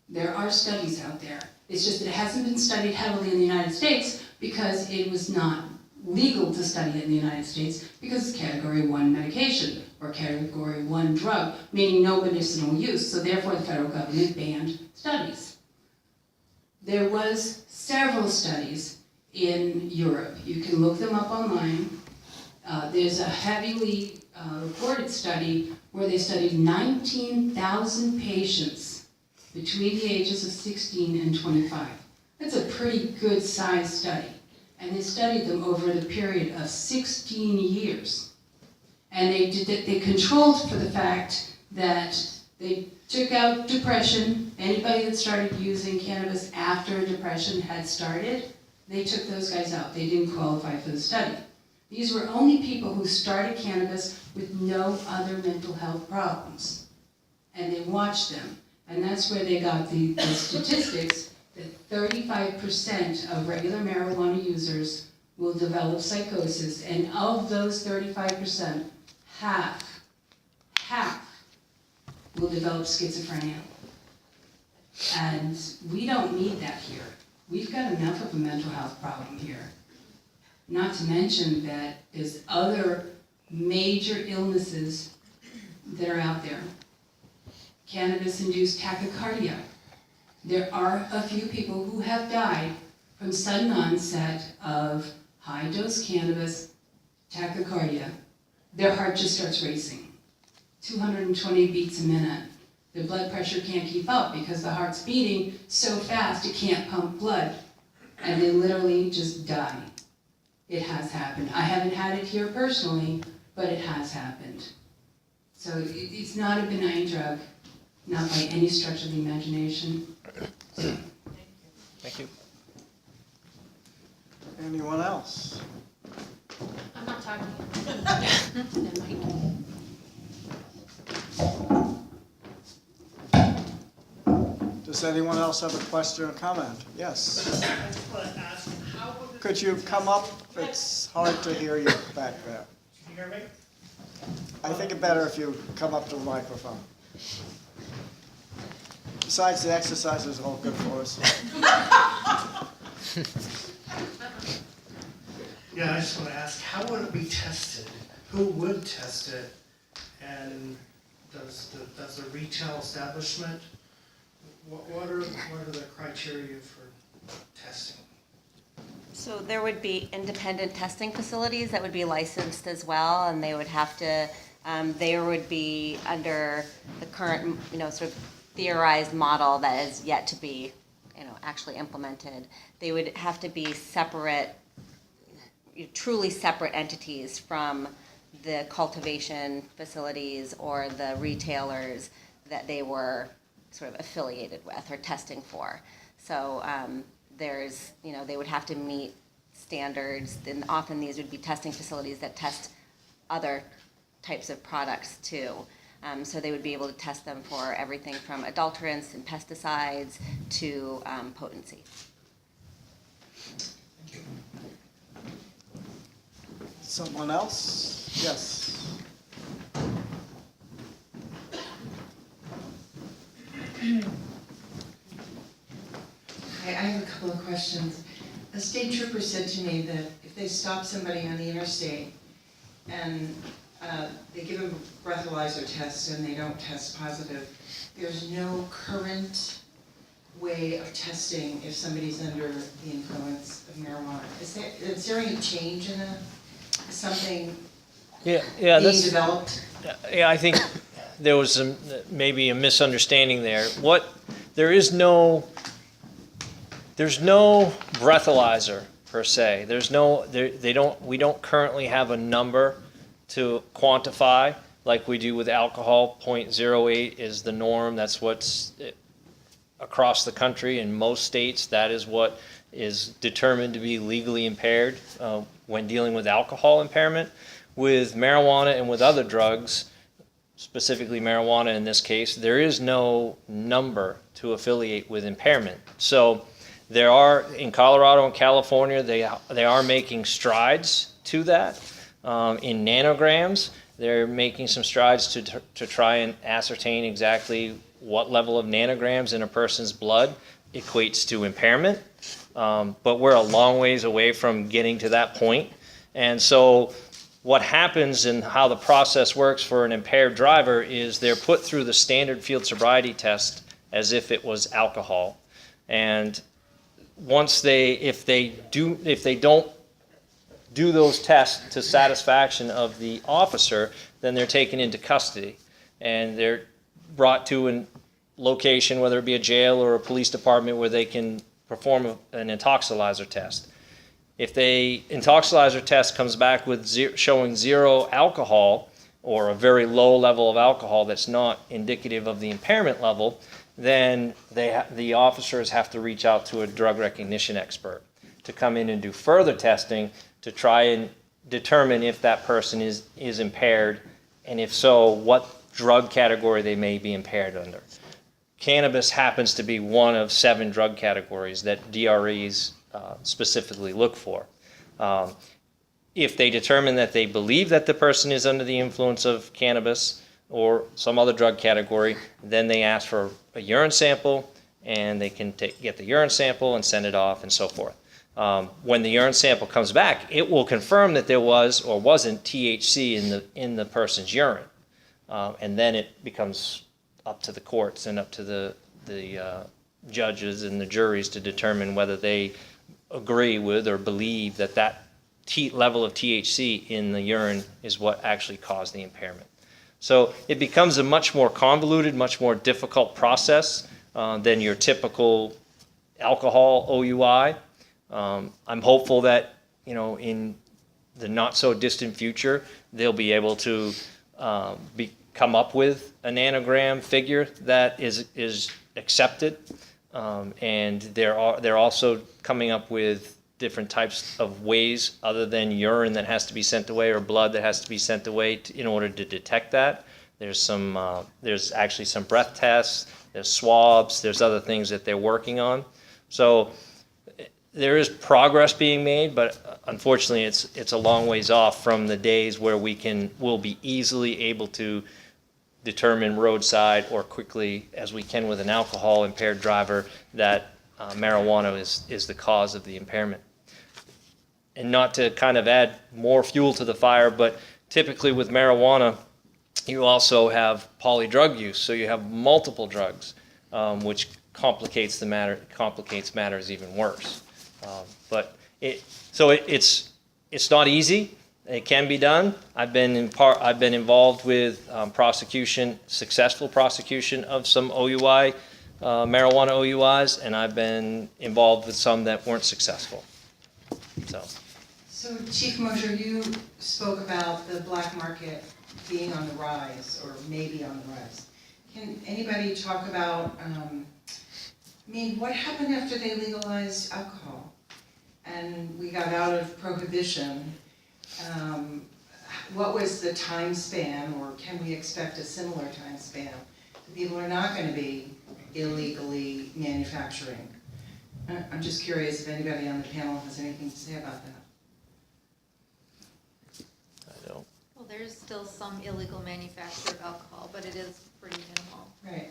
There are studies out there. It's just that it hasn't been studied heavily in the United States because it was not legal to study it in the United States because it's Category 1 medication or Category 1 drug, meaning no medicinal use, so therefore the federal government banned studies. There was several studies in Europe. You can look them up online. There's a heavily reported study where they studied 19,000 patients between the ages of 16 and 25. That's a pretty good sized study. And they studied them over the period of 16 years. And they controlled for the fact that they took out depression. Anybody that started using cannabis after depression had started, they took those guys out. They didn't qualify for the study. These were only people who started cannabis with no other mental health problems. And they watched them. And that's where they got the statistics that 35% of regular marijuana users will develop psychosis. And of those 35%, half will develop schizophrenia. And we don't need that here. We've got enough of a mental health problem here. Not to mention that there's other major illnesses that are out there. Cannabis-induced tachycardia. There are a few people who have died from sudden onset of high-dose cannabis tachycardia. Their heart just starts racing. 220 beats a minute. Their blood pressure can't keep up because the heart's beating so fast it can't pump blood. And they literally just die. It has happened. I haven't had it here personally, but it has happened. So it's not a benign drug, not by any stretch of the imagination. Thank you. Anyone else? I'm not talking. Does anyone else have a question or comment? Yes. I just want to ask, how would Could you come up? It's hard to hear you back there. Can you hear me? I think it better if you come up to the microphone. Besides, the exercises are all good for us. Yeah, I just want to ask, how would it be tested? Who would test it? And does the retail establishment, what are the criteria for testing? So there would be independent testing facilities that would be licensed as well, and they would have to, they would be under the current, sort of theorized model that is yet to be, actually implemented. They would have to be separate, truly separate entities from the cultivation facilities or the retailers that they were sort of affiliated with or testing for. So there's, they would have to meet standards, and often these would be testing facilities that test other types of products too. So they would be able to test them for everything from adulterants and pesticides to potency. Someone else? Yes. I have a couple of questions. A state trooper said to me that if they stop somebody on the interstate and they give them a breathalyzer test and they don't test positive, there's no current way of testing if somebody's under the influence of marijuana. Is there any change in something Yeah, being developed? Yeah, I think there was maybe a misunderstanding there. There's no breathalyzer per se. We don't currently have a number to quantify like we do with alcohol. 0.08 is the norm. That's what's across the country in most states. That is what is determined to be legally impaired when dealing with alcohol impairment. With marijuana and with other drugs, specifically marijuana in this case, there is no number to affiliate with impairment. So there are, in Colorado and California, they are making strides to that. In nanograms, they're making some strides to try and ascertain exactly what level of nanograms in a person's blood equates to impairment. But we're a long ways away from getting to that point. And so what happens and how the process works for an impaired driver is they're put through the standard field sobriety test as if it was alcohol. And once if they don't do those tests to satisfaction of the officer, then they're taken into custody and they're brought to a location, whether it be a jail or a police department, where they can perform an intoxilizer test. If the intoxilizer test comes back with showing zero alcohol or a very low level of alcohol that's not indicative of the impairment level, then the officers have to reach out to a drug recognition expert to come in and do further testing to try and determine if that person is impaired, and if so, what drug category they may be impaired under. Cannabis happens to be one of 7 drug categories that DREs specifically look for. If they determine that they believe that the person is under the influence of cannabis or some other drug category, then they ask for a urine sample, and they can get the urine sample and send it off and so forth. When the urine sample comes back, it will confirm that there was or wasn't THC in the person's urine, and then it becomes up to the courts and up to the judges and the juries to determine whether they agree with or believe that level of THC in the urine is what actually caused the impairment. So it becomes a much more convoluted, much more difficult process than your typical alcohol OUI. I'm hopeful that, in the not so distant future, they'll be able to come up with a nanogram figure that is accepted. And they're also coming up with different types of ways other than urine that has to be sent away or blood that has to be sent away in order to detect that. There's actually some breath tests, there's swabs, there's other things that they're working on. So there is progress being made, but unfortunately, it's a long ways off from the days where we'll be easily able to determine roadside or quickly as we can with an alcohol impaired driver that marijuana is the cause of the impairment. And not to kind of add more fuel to the fire, but typically with marijuana, you also have polydrug use, so you have multiple drugs, which complicates matters even worse. But it's not easy. It can be done. I've been involved with successful prosecution of some OUI, marijuana OUIs, and I've been involved with some that weren't successful. So Chief Mosher, you spoke about the black market being on the rise, or maybe on the rise. Can anybody talk about, what happened after they legalized alcohol? And we got out of prohibition. What was the time span, or can we expect a similar time span? The people are not going to be illegally manufacturing. I'm just curious if anybody on the panel has anything to say about that. I don't. Well, there's still some illegal manufacture of alcohol, but it is pretty minimal. Right.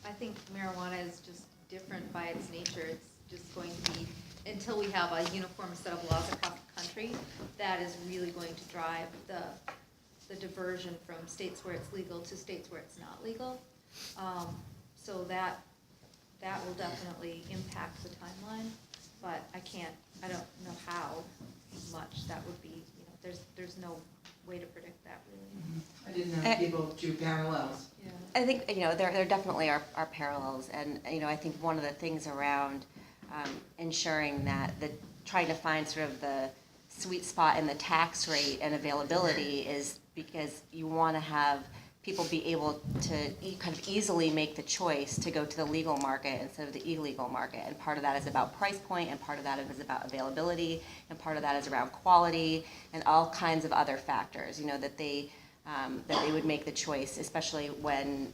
I think marijuana is just different by its nature. It's just going to be, until we have a uniform set of laws across the country, that is really going to drive the diversion from states where it's legal to states where it's not legal. So that will definitely impact the timeline, but I don't know how much that would be. There's no way to predict that really. I didn't know people drew parallels. Yeah. I think, there definitely are parallels, and, I think one of the things around ensuring that trying to find sort of the sweet spot in the tax rate and availability is because you want to have people be able to kind of easily make the choice to go to the legal market instead of the illegal market. And part of that is about price point, and part of that is about availability, and part of that is around quality, and all kinds of other factors, that they would make the choice, especially when,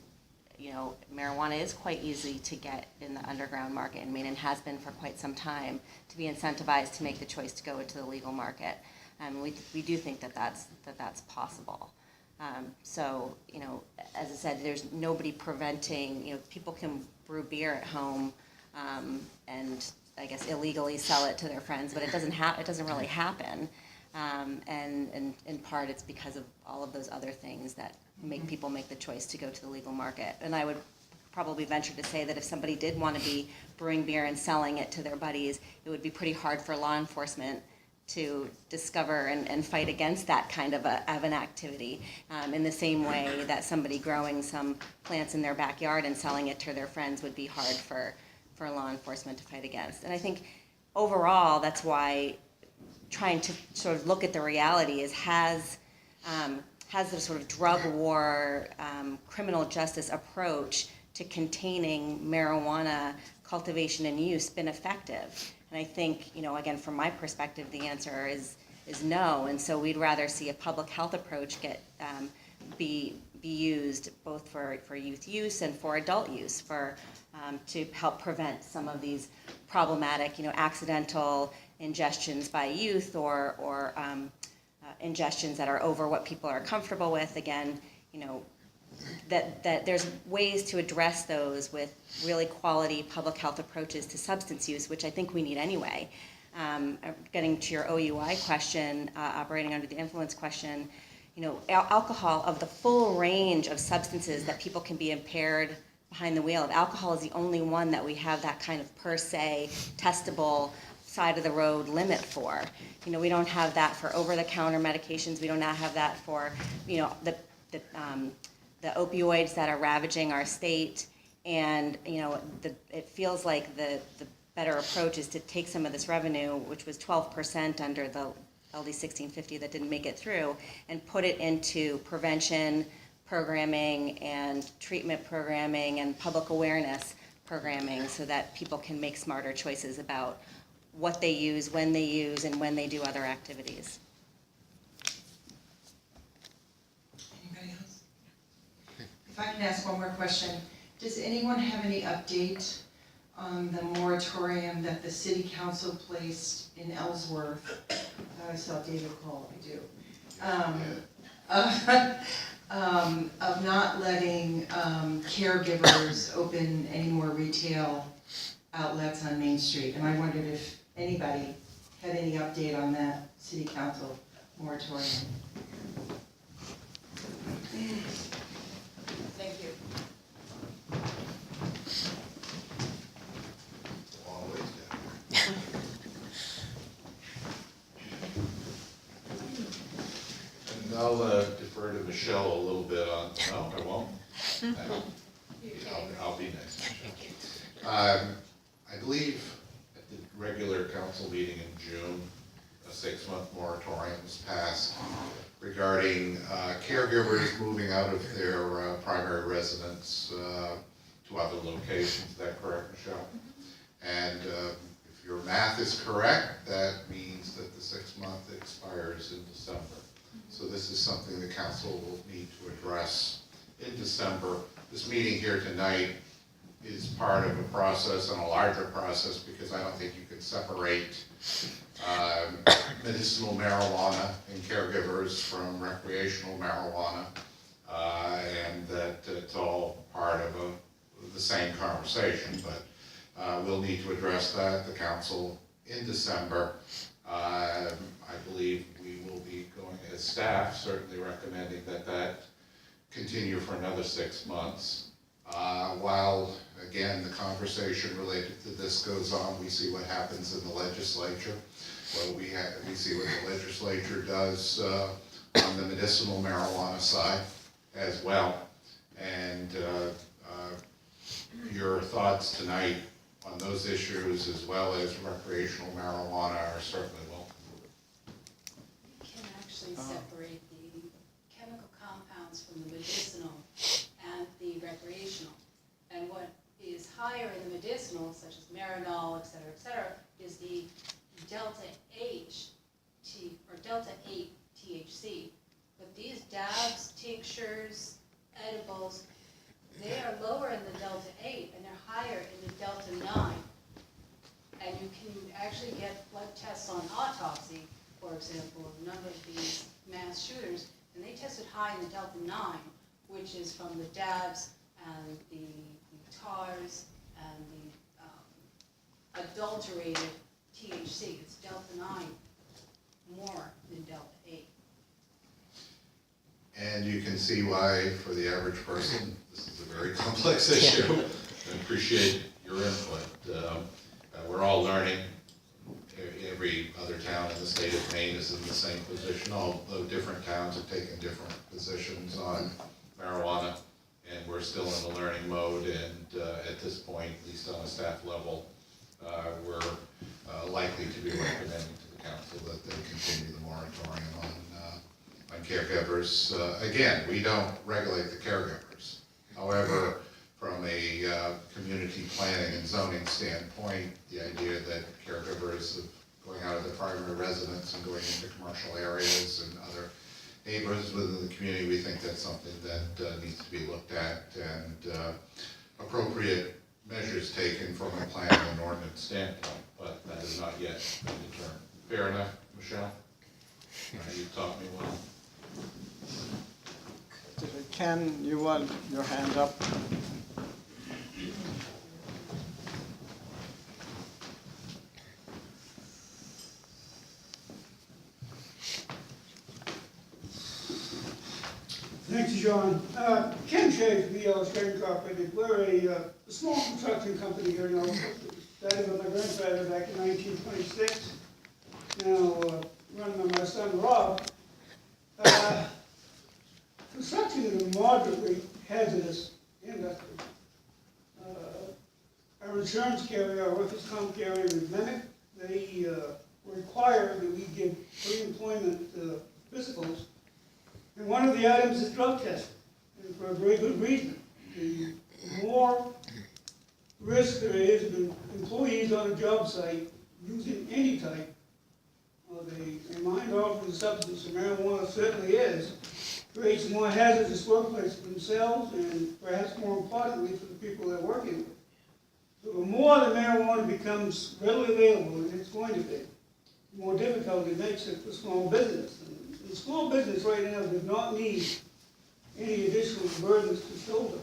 marijuana is quite easy to get in the underground market in Maine and has been for quite some time, to be incentivized to make the choice to go into the legal market. And we do think that's possible. So, as I said, there's nobody preventing, people can brew beer at home and I guess illegally sell it to their friends, but it doesn't really happen. And in part it's because of all of those other things that make people make the choice to go to the legal market. And I would probably venture to say that if somebody did want to be brewing beer and selling it to their buddies, it would be pretty hard for law enforcement to discover and fight against that kind of an activity, in the same way that somebody growing some plants in their backyard and selling it to their friends would be hard for law enforcement to fight against. And I think overall, that's why trying to sort of look at the reality has the sort of drug war, criminal justice approach to containing marijuana cultivation and use been effective? And I think, again, from my perspective, the answer is no. And so we'd rather see a public health approach be used both for youth use and for adult use to help prevent some of these problematic, accidental ingestions by youth or ingestions that are over what people are comfortable with. Again, that there's ways to address those with really quality public health approaches to substance use, which I think we need anyway. Getting to your OUI question, operating under the influence question, alcohol, of the full range of substances that people can be impaired behind the wheel of, alcohol is the only one that we have that kind of per se testable side of the road limit for. We don't have that for over-the-counter medications. We don't have that for, the opioids that are ravaging our state. And, it feels like the better approach is to take some of this revenue, which was 12% under the LD 1650 that didn't make it through, and put it into prevention programming and treatment programming and public awareness programming so that people can make smarter choices about what they use, when they use, and when they do other activities. Anybody else? If I can ask one more question, does anyone have any update on the moratorium that the city council placed in Ellsworth. I saw David call, I do. Of not letting caregivers open any more retail outlets on Main Street. And I wondered if anybody had any update on that city council moratorium. Thank you. Always down there. And I'll defer to Michelle a little bit on, no, I won't. I'll be next. I believe at the regular council meeting in June, a 6-month moratorium was passed regarding caregivers moving out of their primary residence to other locations. Is that correct, Michelle? And if your math is correct, that means that the 6-month expires in December. So this is something the council will need to address in December. This meeting here tonight is part of a process and a larger process, because I don't think you can separate medicinal marijuana and caregivers from recreational marijuana, and that it's all part of the same conversation, but we'll need to address that, the council, in December. I believe we will be going, as staff, certainly recommending that continue for another 6 months. While, again, the conversation related to this goes on, we see what happens in the legislature. Well, we see what the legislature does on the medicinal marijuana side as well. And your thoughts tonight on those issues, as well as recreational marijuana, are certainly welcome. You can actually separate the chemical compounds from the medicinal and the recreational. And what is higher in the medicinal, such as Marinol, et cetera, is the delta H or delta 8 THC. But these dabs, tinctures, edibles, they are lower in the delta 8 and they're higher in the delta 9. And you can actually get blood tests on autopsy, for example, of a number of these mass shooters, and they tested high in the delta 9, which is from the dabs and the tars and the adulterated THC. It's delta 9 more than delta 8. And you can see why, for the average person, this is a very complex issue. I appreciate your input. We're all learning. Every other town in the state of Maine is in the same position, although different towns have taken different positions on marijuana, and we're still in the learning mode. And at this point, at least on a staff level, we're likely to be recommending to the council that they continue the moratorium on caregivers. Again, we don't regulate the caregivers. However, from a community planning and zoning standpoint, the idea that caregivers of going out of their primary residence and going into commercial areas and other neighborhoods within the community, we think that's something that needs to be looked at, and appropriate measures taken from a planning and ordinance standpoint, but that has not yet been determined. Fair enough, Michelle? You taught me well. Ken, you want your hand up? Thanks, John. Ken Shea, VL Incorporated. We're a small construction company here in Ellsworth. Started with my grandfather back in 1926. Now run by my son Rob. Construction is a moderately hazardous industry. Our insurance carrier, our workers' comp carrier is Mimic. They require that we give pre-employment physicals. And one of the items is drug testing, and for a very good reason. The more risk there is of employees on a job site using any type of a mind-altering substance, and marijuana certainly is, creates a more hazardous workplace for themselves and perhaps more importantly for the people they're working with. So the more the marijuana becomes readily available, and it's going to be, the more difficult it makes it for small business. And the small business right now does not need any additional burdens to shoulder.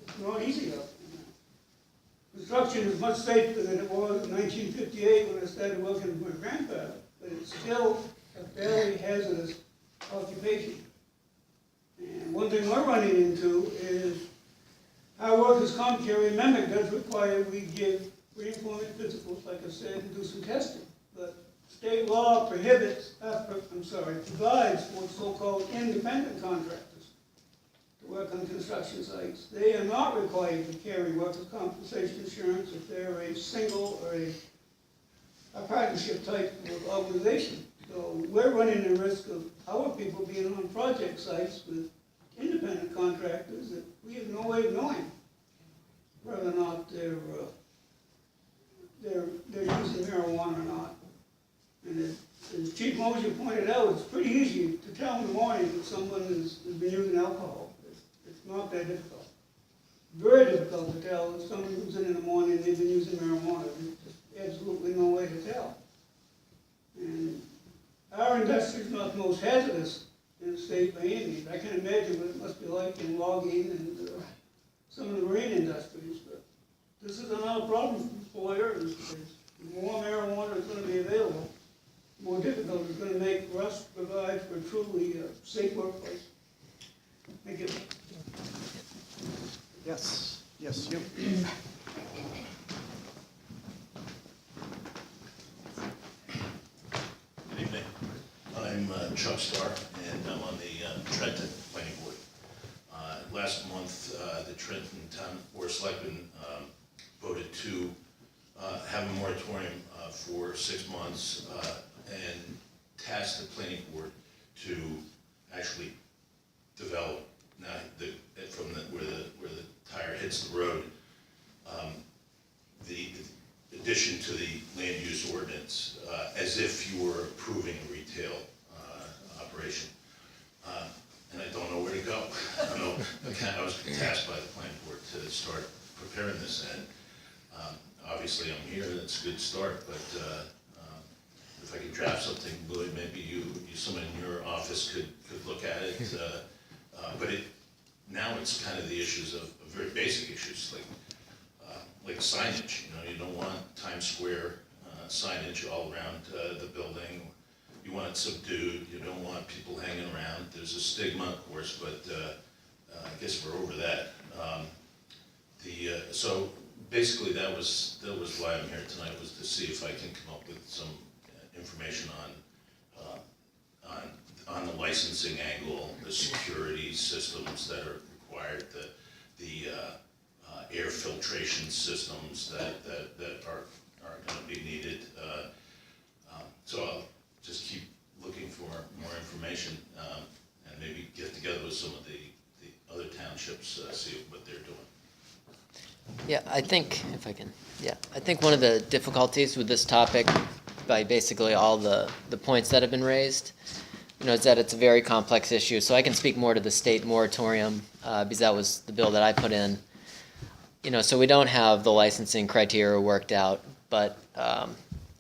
It's not easy out there. Construction is much safer than it was in 1958 when I started working with my grandfather, but it's still a fairly hazardous occupation. And one thing we're running into is our workers' comp carrier amendment does require we give pre-employment physicals, like I said, and do some testing. But state law provides for so-called independent contractors to work on construction sites. They are not required to carry workers' compensation insurance if they're a single or a partnership type of organization. So we're running the risk of our people being on project sites with independent contractors that we have no way of knowing whether or not they're using marijuana or not. And as Chief Mosier pointed out, it's pretty easy to tell in the morning that someone has been using alcohol. It's not that difficult. Very difficult to tell if someone comes in the morning and they've been using marijuana. There's just absolutely no way to tell. And our industry is not the most hazardous in the state by any means. I can imagine what it must be like in logging and some of the marine industries, but this is another problem for employers. The more marijuana is going to be available, the more difficult it's going to make for us to provide for a truly safe workplace. Thank you. Yes, yes, you. Good evening. I'm Chuck Starr, and I'm on the Trenton Planning Board. Last month, the Trenton Town Board of Selectmen voted to have a moratorium for 6 months and tasked the Planning Board to actually develop now from where the tire hits the road, the addition to the land use ordinance as if you were approving a retail operation. And I don't know where to go. I was tasked by the planning board to start preparing this, and obviously I'm here, that's a good start, but if I could draft something, Louis, maybe someone in your office could look at it. But now it's kind of the issues of very basic issues, like signage. You don't want Times Square signage all around the building. You want it subdued. You don't want people hanging around. There's a stigma, of course, but I guess we're over that. So basically, that was why I'm here tonight, was to see if I can come up with some information on the licensing angle, the security systems that are required, the air filtration systems that are going to be needed. So I'll just keep looking for more information and maybe get together with some of the other townships, see what they're doing. Yeah, I think, if I can, I think one of the difficulties with this topic, by basically all the points that have been raised, is that it's a very complex issue. So I can speak more to the state moratorium, because that was the bill that I put in. So we don't have the licensing criteria worked out, but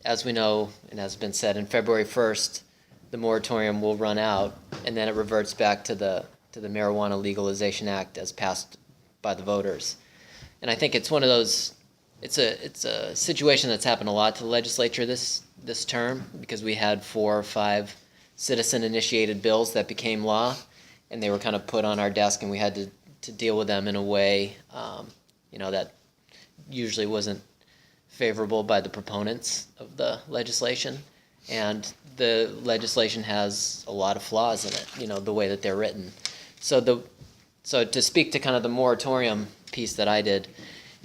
as we know, and has been said, in February 1st, the moratorium will run out, and then it reverts back to the Marijuana Legalization Act as passed by the voters. And I think it's one of those, it's a situation that's happened a lot to the legislature this term, because we had 4 or 5 citizen-initiated bills that became law, and they were kind of put on our desk, and we had to deal with them in a way, that usually wasn't favorable by the proponents of the legislation. And the legislation has a lot of flaws in it, the way that they're written. So to speak to kind of the moratorium piece that I did,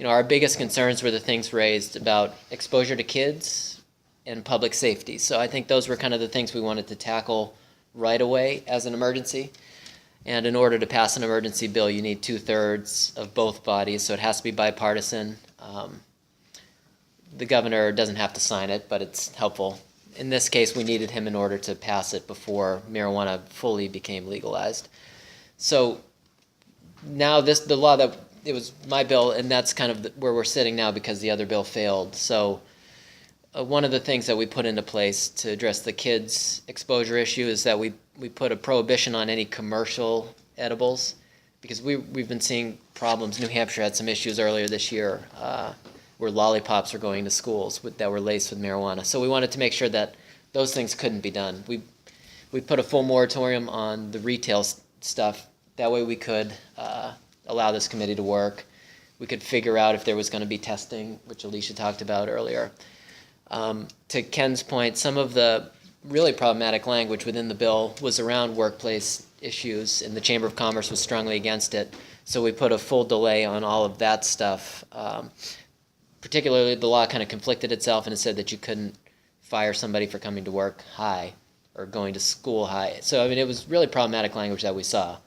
our biggest concerns were the things raised about exposure to kids and public safety. So I think those were kind of the things we wanted to tackle right away as an emergency. And in order to pass an emergency bill, you need 2/3 of both bodies, so it has to be bipartisan. The governor doesn't have to sign it, but it's helpful. In this case, we needed him in order to pass it before marijuana fully became legalized. So now the law that it was my bill, and that's kind of where we're sitting now because the other bill failed. So one of the things that we put into place to address the kids' exposure issue is that we put a prohibition on any commercial edibles, because we've been seeing problems. New Hampshire had some issues earlier this year where lollipops were going to schools that were laced with marijuana. So we wanted to make sure that those things couldn't be done. We put a full moratorium on the retail stuff. That way we could allow this committee to work. We could figure out if there was going to be testing, which Alicia talked about earlier. To Ken's point, some of the really problematic language within the bill was around workplace issues, and the Chamber of Commerce was strongly against it. So we put a full delay on all of that stuff. Particularly, the law kind of conflicted itself, and it said that you couldn't fire somebody for coming to work high or going to school high. So, I mean, it was really problematic language that we saw.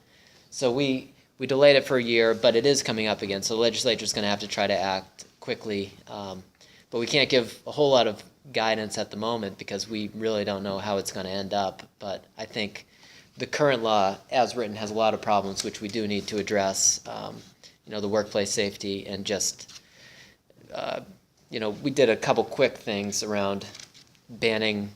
So we delayed it for a year, but it is coming up again. So the legislature's going to have to try to act quickly. But we can't give a whole lot of guidance at the moment because we really don't know how it's going to end up. But I think the current law, as written, has a lot of problems, which we do need to address. The workplace safety and just, we did a couple quick things around banning.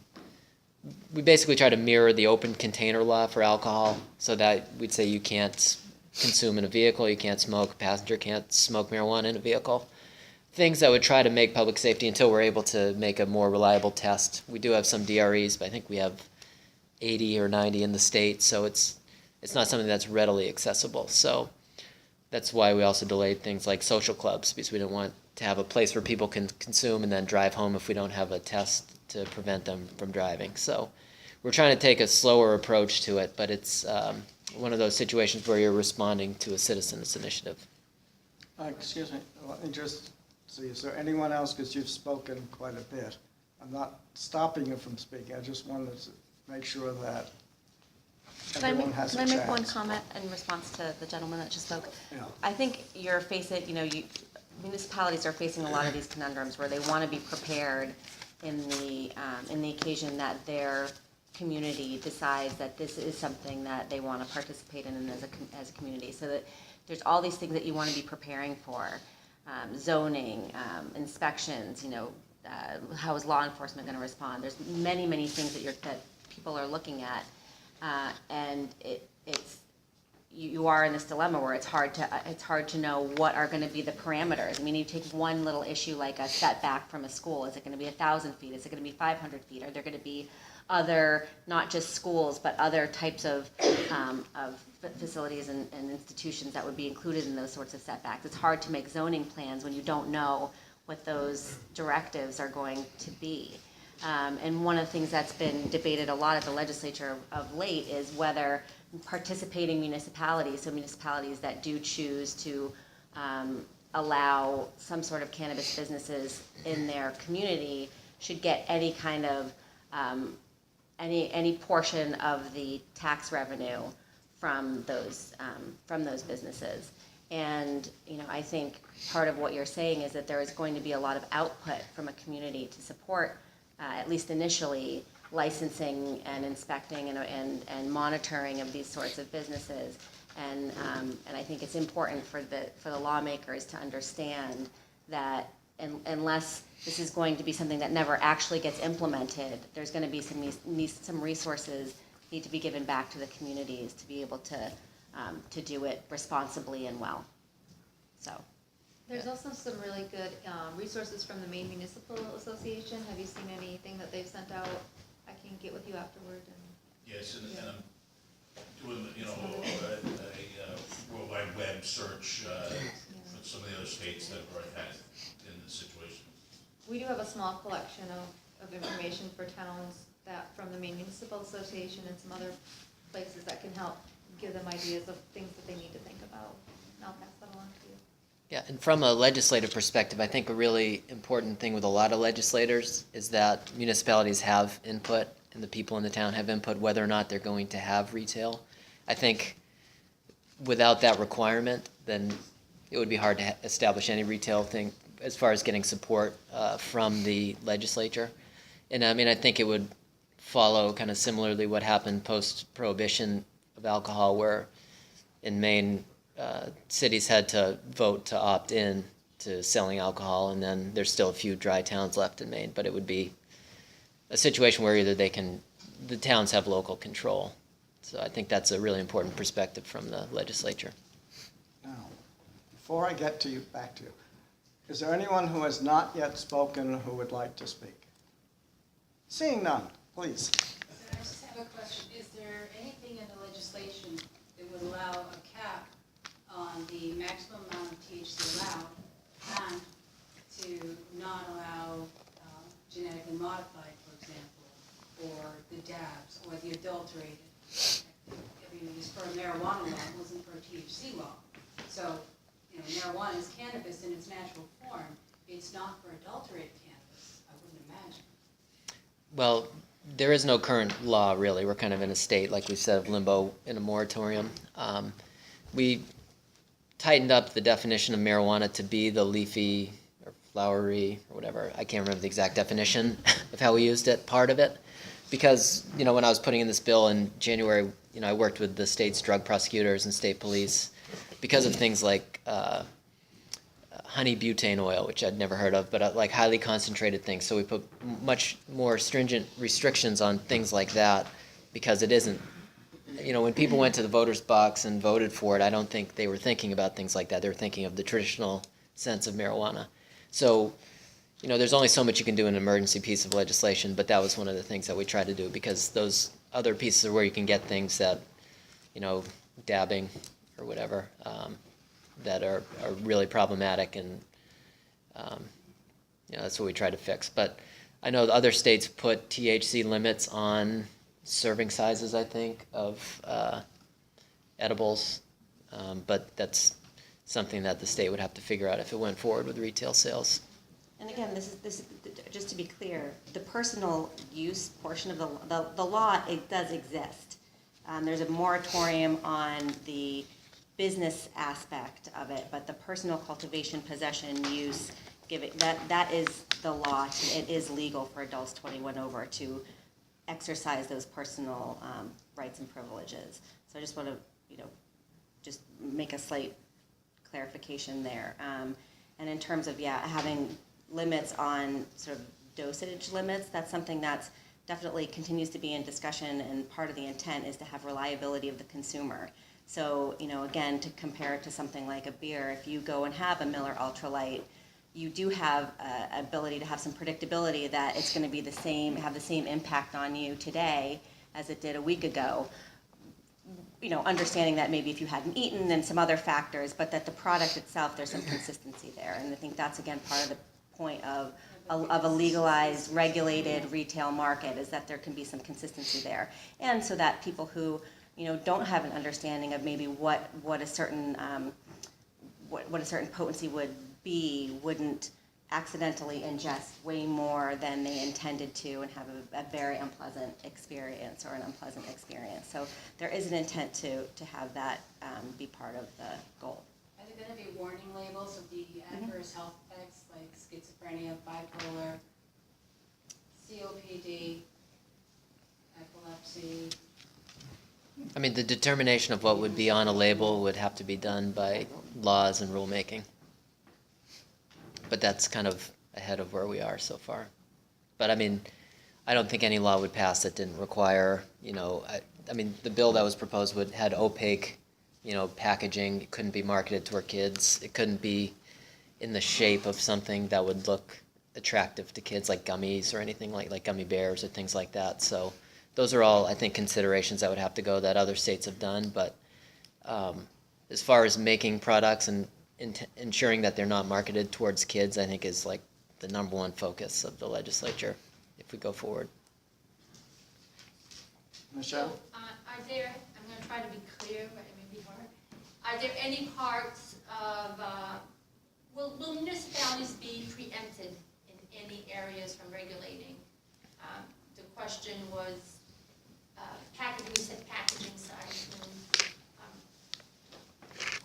We basically try to mirror the open container law for alcohol, so that we'd say you can't consume in a vehicle, you can't smoke, a passenger can't smoke marijuana in a vehicle. Things that would try to make public safety until we're able to make a more reliable test. We do have some DREs, but I think we have 80 or 90 in the state, so it's not something that's readily accessible. So that's why we also delayed things like social clubs, because we don't want to have a place where people can consume and then drive home if we don't have a test to prevent them from driving. So we're trying to take a slower approach to it, but it's one of those situations where you're responding to a citizen's initiative. Excuse me, let me just see, is there anyone else, because you've spoken quite a bit? I'm not stopping you from speaking, I just wanted to make sure that everyone has a chance. Can I make one comment in response to the gentleman that just spoke? Yeah. I think you're facing, municipalities are facing a lot of these conundrums where they want to be prepared in the occasion that their community decides that this is something that they want to participate in as a community. So that there's all these things that you want to be preparing for, zoning, inspections. How is law enforcement going to respond? There's many, many things that people are looking at, and you are in this dilemma where it's hard to know what are going to be the parameters. I mean, you take one little issue like a setback from a school. Is it going to be 1,000 feet? Is it going to be 500 feet? Are there going to be other, not just schools, but other types of facilities and institutions that would be included in those sorts of setbacks? It's hard to make zoning plans when you don't know what those directives are going to be. And one of the things that's been debated a lot at the legislature of late is whether participating municipalities, so municipalities that do choose to allow some sort of cannabis businesses in their community, should get any kind of any portion of the tax revenue from those businesses. And I think part of what you're saying is that there is going to be a lot of output from a community to support, at least initially, licensing and inspecting and monitoring of these sorts of businesses. And I think it's important for the lawmakers to understand that unless this is going to be something that never actually gets implemented, there's going to be some resources need to be given back to the communities to be able to do it responsibly and well. So. There's also some really good resources from the Maine Municipal Association. Have you seen anything that they've sent out? I can get with you afterward. Yes, and I'm doing, a World Wide Web search for some of the other states that have already had in this situation. We do have a small collection of information for towns from the Maine Municipal Association and some other places that can help give them ideas of things that they need to think about. And I'll pass that along to you. Yeah, and from a legislative perspective, I think a really important thing with a lot of legislators is that municipalities have input and the people in the town have input whether or not they're going to have retail. I think without that requirement, then it would be hard to establish any retail thing as far as getting support from the legislature. And I mean, I think it would follow kind of similarly what happened post-prohibition of alcohol, where in Maine, cities had to vote to opt in to selling alcohol, and then there's still a few dry towns left in Maine, but it would be a situation where either the towns have local control. So I think that's a really important perspective from the legislature. Now, before I get back to you, is there anyone who has not yet spoken who would like to speak? Seeing none, please. I just have a question. Is there anything in the legislation that would allow a cap on the maximum amount of THC allowed and to not allow genetically modified, for example, or the dabs, or the adulterated? I mean, it was for a marijuana law, it wasn't for a THC law. So, marijuana is cannabis in its natural form. It's not for adulterated cannabis, I wouldn't imagine. Well, there is no current law, really. We're kind of in a state, like we said, of limbo in a moratorium. We tightened up the definition of marijuana to be the leafy or flowery or whatever. I can't remember the exact definition of how we used it, part of it. Because, when I was putting in this bill in January, I worked with the state's drug prosecutors and state police because of things like honey butane oil, which I'd never heard of, but like highly concentrated things. So we put much more stringent restrictions on things like that because it isn't, when people went to the voters box and voted for it, I don't think they were thinking about things like that. They were thinking of the traditional sense of marijuana. So, there's only so much you can do in an emergency piece of legislation, but that was one of the things that we tried to do because those other pieces are where you can get things that, dabbing or whatever, that are really problematic, and that's what we try to fix. But I know the other states put THC limits on serving sizes, I think, of edibles, but that's something that the state would have to figure out if it went forward with retail sales. And again, this is just to be clear, the personal use portion of the law, it does exist. There's a moratorium on the business aspect of it, but the personal cultivation, possession, use, that is the law. It is legal for adults 21 over to exercise those personal rights and privileges. So I just want to, just make a slight clarification there. And in terms of, having limits on sort of dosage limits, that's something that's definitely continues to be in discussion, and part of the intent is to have reliability of the consumer. So, again, to compare it to something like a beer, if you go and have a Miller Ultra Light, you do have ability to have some predictability that it's going to be have the same impact on you today as it did a week ago. Understanding that maybe if you hadn't eaten and some other factors, but that the product itself, there's some consistency there. And I think that's, again, part of the point of a legalized, regulated retail market, is that there can be some consistency there. And so that people who, don't have an understanding of maybe what a certain potency would be, wouldn't accidentally ingest way more than they intended to and have a very unpleasant experience or an unpleasant experience. So there is an intent to have that be part of the goal. Are there going to be warning labels of the adverse health effects like schizophrenia, bipolar, COPD, epilepsy? I mean, the determination of what would be on a label would have to be done by laws and rulemaking. But that's kind of ahead of where we are so far. But I mean, I don't think any law would pass that didn't require, I mean, the bill that was proposed had opaque, packaging. It couldn't be marketed toward kids. It couldn't be in the shape of something that would look attractive to kids, like gummies or anything like gummy bears or things like that. So those are all, I think, considerations that would have to go that other states have done. But as far as making products and ensuring that they're not marketed towards kids, I think is like the number one focus of the legislature if we go forward. Michelle? So, are there, I'm going to try to be clear, but it may be hard. Are there any parts of, will municipalities be preempted in any areas from regulating? The question was, packaging, you said packaging size.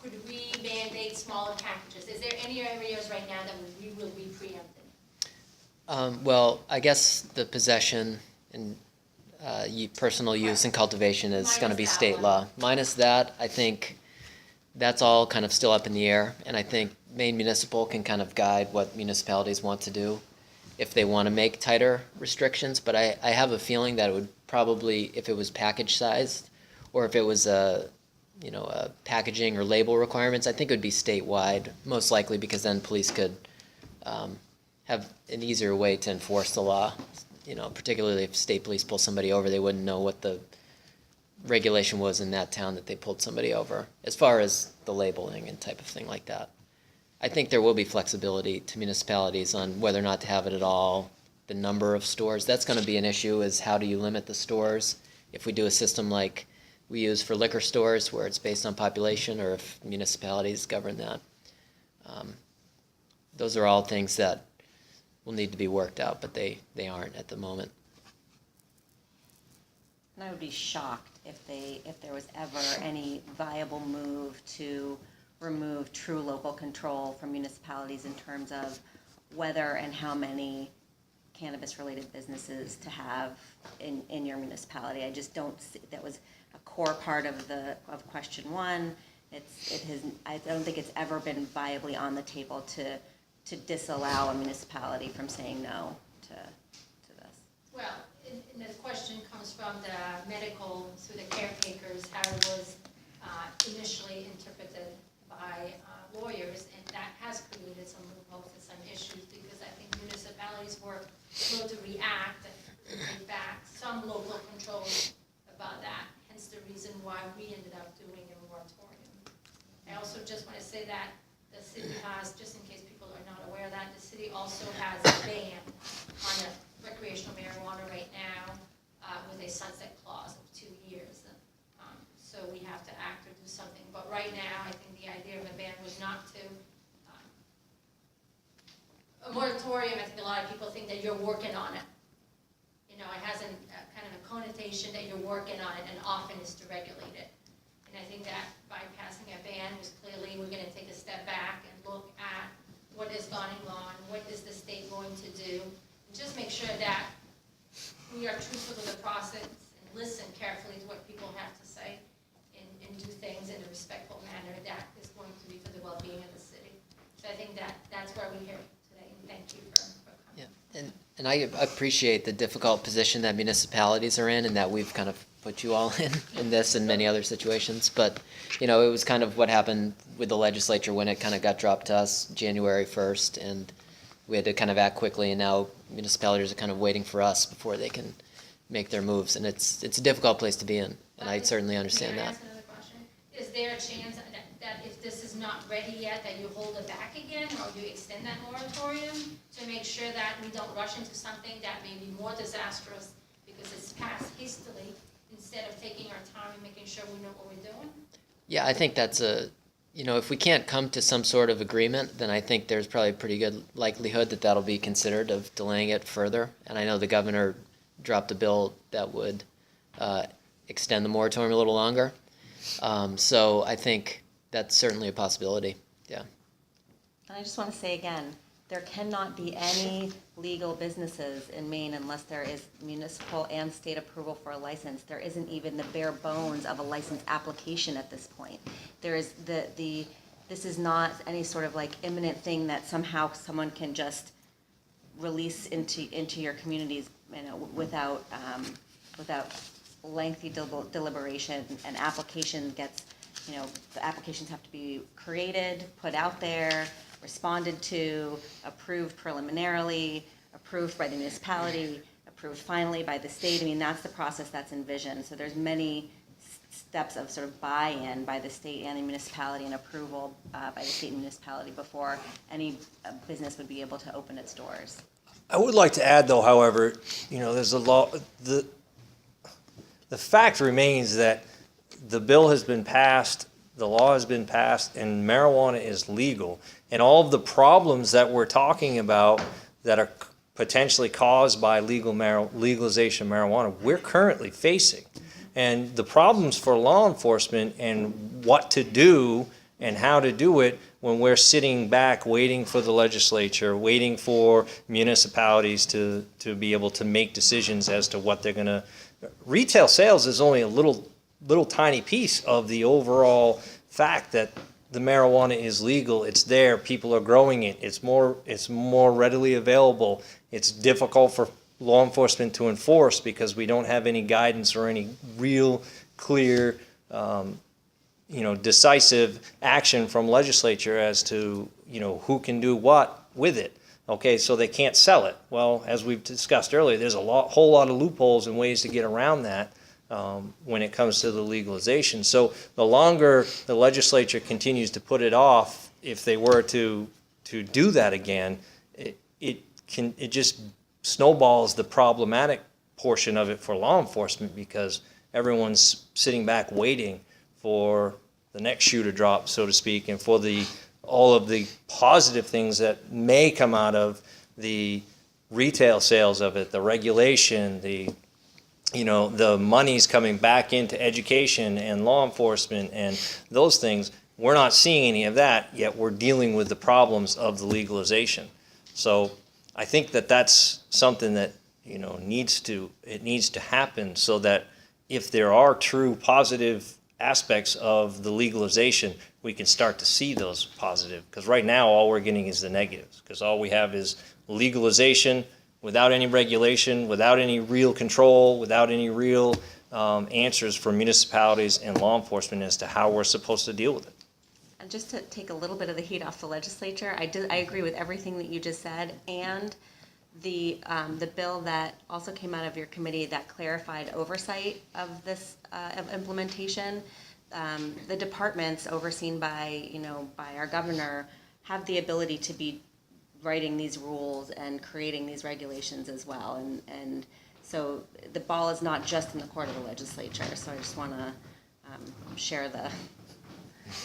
Could we mandate smaller packages? Is there any areas right now that we will be preempted? Well, I guess the possession and personal use and cultivation is going to be state law. Minus that, I think that's all kind of still up in the air, and I think Maine Municipal can kind of guide what municipalities want to do if they want to make tighter restrictions, but I have a feeling that it would probably, if it was package sized, or if it was a packaging or label requirements, I think it would be statewide, most likely, because then police could have an easier way to enforce the law. Particularly if state police pull somebody over, they wouldn't know what the regulation was in that town that they pulled somebody over, as far as the labeling and type of thing like that. I think there will be flexibility to municipalities on whether or not to have it at all, the number of stores. That's going to be an issue, is how do you limit the stores? If we do a system like we use for liquor stores where it's based on population, or if municipalities govern that. Those are all things that will need to be worked out, but they aren't at the moment. And I would be shocked if there was ever any viable move to remove true local control from municipalities in terms of whether and how many cannabis-related businesses to have in your municipality. I just don't see, that was a core part of question one. I don't think it's ever been viably on the table to disallow a municipality from saying no to this. Well, and the question comes from the medical, through the caretakers, how it was initially interpreted by lawyers, and that has created some loopholes and some issues, because I think municipalities were slow to react and take back some local controls about that, hence the reason why we ended up doing a moratorium. I also just want to say that the city has, just in case people are not aware of that, the city also has a ban on the recreational marijuana right now with a sunset clause of 2 years. So we have to act or do something. But right now, I think the idea of a ban was not to, a moratorium, I think a lot of people think that you're working on it. It has kind of a connotation that you're working on it, and often is to regulate it. And I think that by passing a ban was clearly, we're going to take a step back and look at what is going on, what is the state going to do, and just make sure that we are truthful to the process and listen carefully to what people have to say, and do things in a respectful manner that is going to be for the well-being of the city. So I think that's where we're here today, and thank you for coming. Yeah, and I appreciate the difficult position that municipalities are in, and that we've kind of put you all in this and many other situations. But, it was kind of what happened with the legislature when it kind of got dropped to us January 1st, and we had to kind of act quickly, and now municipalities are kind of waiting for us before they can make their moves, and it's a difficult place to be in, and I certainly understand May I that. ask another question? Is there a chance that if this is not ready yet, that you hold it back again, or you extend that moratorium to make sure that we don't rush into something that may be more disastrous because it's passed hastily, instead of taking our time and making sure we know what we're doing? Yeah, I think that's if we can't come to some sort of agreement, then I think there's probably a pretty good likelihood that that'll be considered, of delaying it further. And I know the governor dropped a bill that would extend the moratorium a little longer. So I think that's certainly a possibility, yeah. And I just want to say again, there cannot be any legal businesses in Maine unless there is municipal and state approval for a license. There isn't even the bare bones of a license application at this point. There is this is not any sort of like imminent thing that somehow someone can just release into your communities, without lengthy deliberation. An application gets, the applications have to be created, put out there, responded to, approved preliminarily, approved by the municipality, approved finally by the state. I mean, that's the process that's envisioned. So there's many steps of sort of buy-in by the state and the municipality, and approval by the state and municipality before any business would be able to open its doors. I would like to add, though, however, there's a law. The fact remains that the bill has been passed, the law has been passed, and marijuana is legal. And all of the problems that we're talking about that are potentially caused by legalization of marijuana, we're currently facing. And the problems for law enforcement and what to do and how to do it when we're sitting back waiting for the legislature, waiting for municipalities to be able to make decisions as to what they're going to. Retail sales is only a little tiny piece of the overall fact that the marijuana is legal, it's there, people are growing it, it's more readily available. It's difficult for law enforcement to enforce because we don't have any guidance or any real clear, decisive action from legislature as to, who can do what with it. Okay, so they can't sell it. Well, as we've discussed earlier, there's whole lot of loopholes and ways to get around that when it comes to the legalization. So the longer the legislature continues to put it off, if they were to do that again, it just snowballs the problematic portion of it for law enforcement because everyone's sitting back waiting for the next shoe to drop, so to speak, and for all of the positive things that may come out of the retail sales of it, the regulation, the money's coming back into education and law enforcement and those things. We're not seeing any of that, yet we're dealing with the problems of the legalization. So I think that that's something that, needs to happen so that if there are true positive aspects of the legalization, we can start to see those positive. Because right now, all we're getting is the negatives. Because all we have is legalization without any regulation, without any real control, without any real answers from municipalities and law enforcement as to how we're supposed to deal with it. And just to take a little bit of the heat off the legislature, I agree with everything that you just said, and the bill that also came out of your committee that clarified oversight of this of implementation. The departments overseen by our governor have the ability to be writing these rules and creating these regulations as well, and so the ball is not just in the court of the legislature. So I just want to share the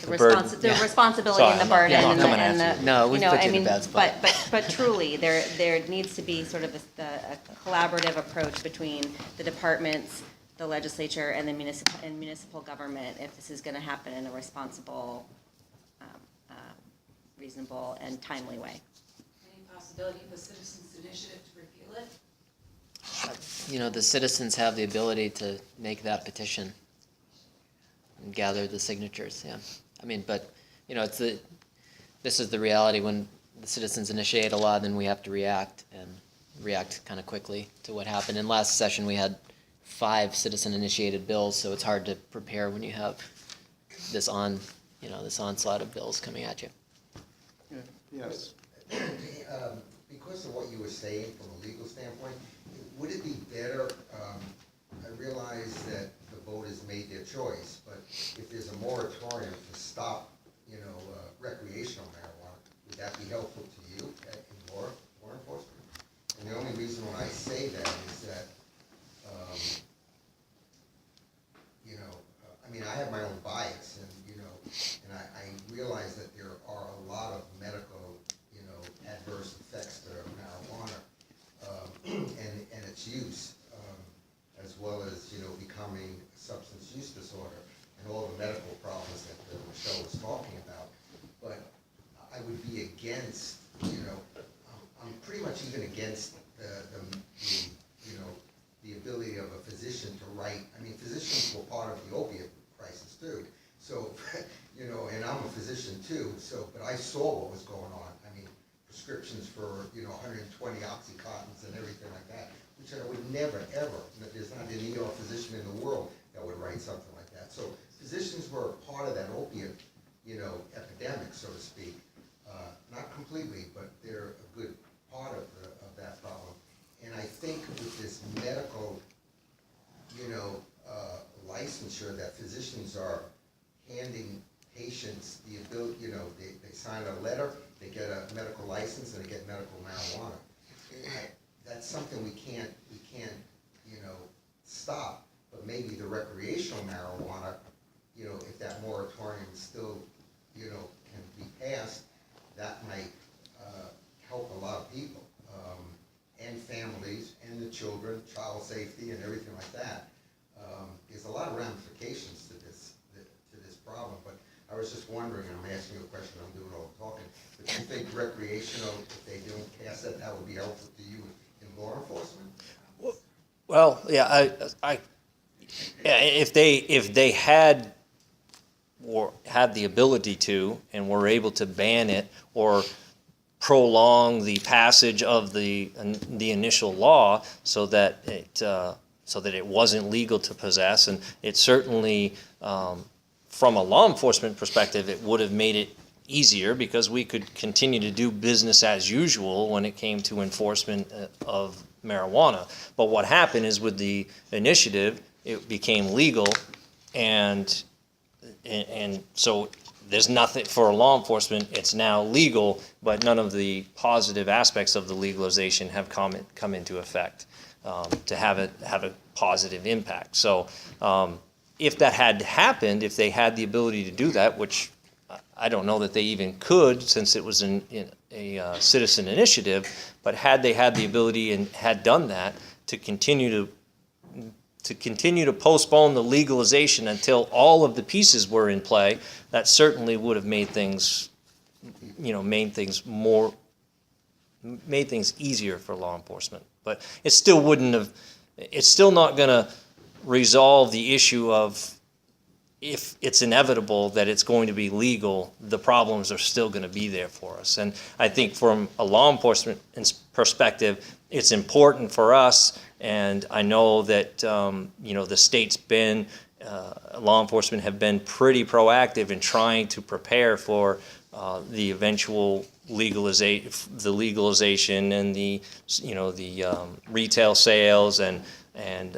responsibility and the burden and the No, we've put you in a bad spot. But truly there needs to be sort of a collaborative approach between the departments, the legislature, and the municipal government if this is going to happen in a responsible, reasonable, and timely way. Any possibility of a citizens' initiative to repeal it? The citizens have the ability to make that petition and gather the signatures, yeah. But, this is the reality. When the citizens initiate a law, then we have to react kind of quickly to what happened. In last session, we had 5 citizen-initiated bills, so it's hard to prepare when you have this onslaught of bills coming at you. Yes. Because of what you were saying from a legal standpoint, would it be better, I realize that the voters made their choice, but if there's a moratorium to stop, recreational marijuana, would that be helpful to you in law enforcement? And the only reason why I say that is that, I have my own bias, and I realize that there are a lot of medical, adverse effects to marijuana and its use, as well as becoming a substance use disorder and all the medical problems that Michelle was talking about. But I would be against, I'm pretty much even against the ability of a physician to write. Physicians were part of the opiate crisis too. So, and I'm a physician too. So, but I saw what was going on. Prescriptions for 120 Oxycontins and everything like that, which I would never ever. There's not an ER physician in the world that would write something like that. So physicians were a part of that opiate, epidemic, so to speak. Not completely, but they're a good part of that problem. And I think with this medical, licensure that physicians are handing patients the ability, they sign a letter, they get a medical license, and they get medical marijuana. That's something we can't, stop. But maybe the recreational marijuana, if that moratorium still, can be passed, that might help a lot of people, and families, and the children, child safety, and everything like that. There's a lot of ramifications to this problem, but I was just wondering, and I'm asking you a question, I'm doing all the talking, but do you think recreational, if they don't pass that would be helpful to you in law enforcement? Well, yeah, if they had or had the ability to, and were able to ban it or prolong the passage of the initial law so that it wasn't legal to possess. And it certainly, from a law enforcement perspective, it would have made it easier because we could continue to do business as usual when it came to enforcement of marijuana. But what happened is with the initiative, it became legal, and so there's nothing for law enforcement. It's now legal, but none of the positive aspects of the legalization have come into effect to have a positive impact. So if that had happened, if they had the ability to do that, which I don't know that they even could since it was a citizen initiative, but had they had the ability and had done that, to continue to postpone the legalization until all of the pieces were in play, that certainly would have made things, made things easier for law enforcement. But it still wouldn't have, it's still not going to resolve the issue of, if it's inevitable that it's going to be legal, the problems are still going to be there for us. And I think from a law enforcement perspective, it's important for us, and I know that the state's been, law enforcement have been pretty proactive in trying to prepare for the eventual legalization and the retail sales, and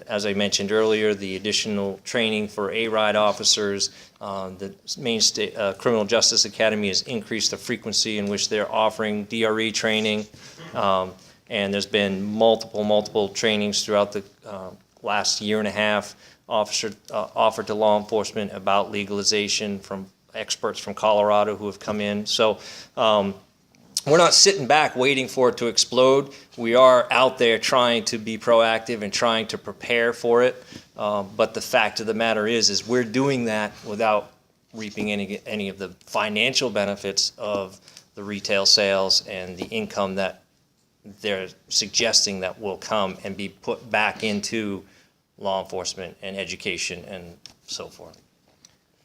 as I mentioned earlier, the additional training for A-RIDE officers. The Maine State Criminal Justice Academy has increased the frequency in which they're offering DRE training. And there's been multiple trainings throughout the last year and a half offered to law enforcement about legalization from experts from Colorado who have come in. So we're not sitting back waiting for it to explode. We are out there trying to be proactive and trying to prepare for it. But the fact of the matter is we're doing that without reaping any of the financial benefits of the retail sales and the income that they're suggesting that will come and be put back into law enforcement and education and so forth.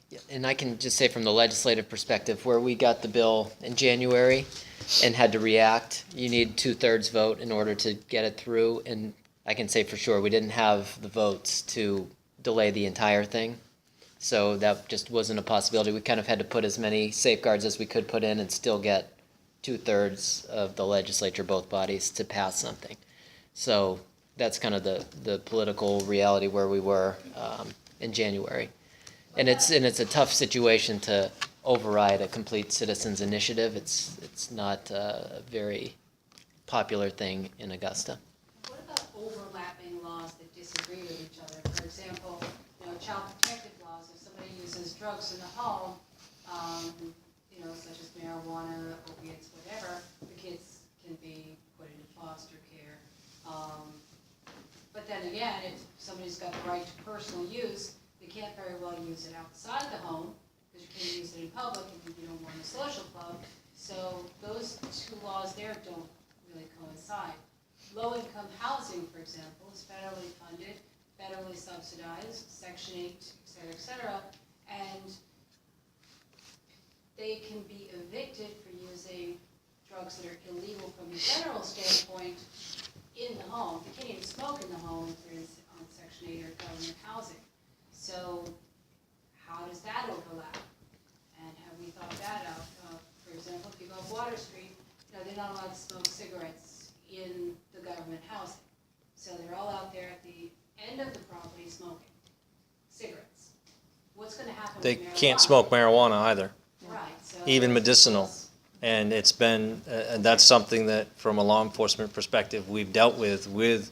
Yeah, and I can just say from the legislative perspective, where we got the bill in January and had to react, you need 2/3 vote in order to get it through. And I can say for sure we didn't have the votes to delay the entire thing. So that just wasn't a possibility. We kind of had to put as many safeguards as we could put in and still get 2/3 of the legislature, both bodies, to pass something. So that's kind of the political reality where we were in January. And it's a tough situation to override a complete citizens initiative. It's not a very popular thing in Augusta. What about overlapping laws that disagree with each other? For example, child protective laws, if somebody uses drugs in the home, such as marijuana, opiates, whatever, the kids can be put into foster care. But then again, if somebody's got the right to personal use, they can't very well use it outside the home, because you can't use it in public if you don't want a social club. So those two laws there don't really coincide. Low-income housing, for example, is federally funded, federally subsidized, Section 8, et cetera, and they can be evicted for using drugs that are illegal from the federal standpoint in the home. They can't even smoke in the home if they're on Section 8 or government housing. So how does that overlap? And have we thought that out? For example, if you go up Water Street, they're not allowed to smoke cigarettes in the government housing. So they're all out there at the end of the property smoking cigarettes. What's going to happen They with marijuana? can't smoke marijuana either, Right. So even medicinal. And it's been, that's something that from a law enforcement perspective, we've dealt with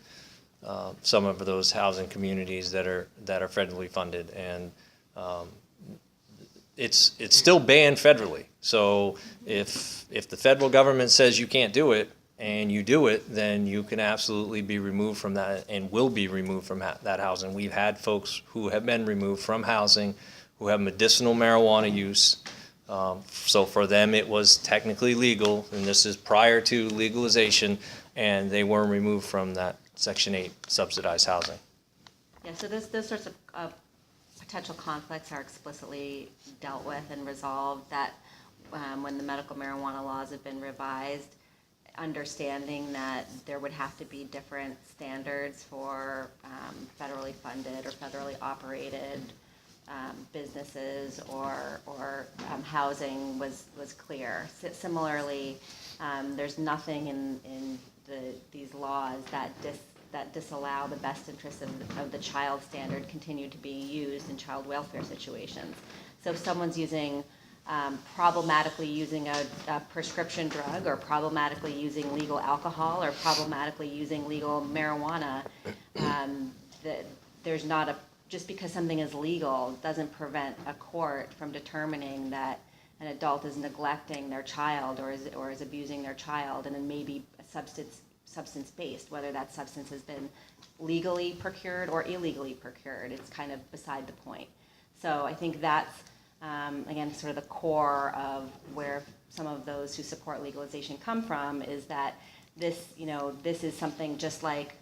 some of those housing communities that are federally funded. And it's still banned federally. So if the federal government says you can't do it and you do it, then you can absolutely be removed from that and will be removed from that housing. We've had folks who have been removed from housing who have medicinal marijuana use. So for them, it was technically legal, and this is prior to legalization, and they were removed from that Section 8 subsidized housing. Yeah, so those sorts of potential conflicts are explicitly dealt with and resolved, that when the medical marijuana laws have been revised, understanding that there would have to be different standards for federally funded or federally operated businesses or housing was clear. Similarly, there's nothing in these laws that disallow the best interests of the child standard continue to be used in child welfare situations. So if someone's problematically using a prescription drug, or problematically using legal alcohol, or problematically using legal marijuana, there's not just because something is legal doesn't prevent a court from determining that an adult is neglecting their child or is abusing their child, and it may be substance-based, whether that substance has been legally procured or illegally procured. It's kind of beside the point. So I think that's, again, sort of the core of where some of those who support legalization come from, is that this is something just like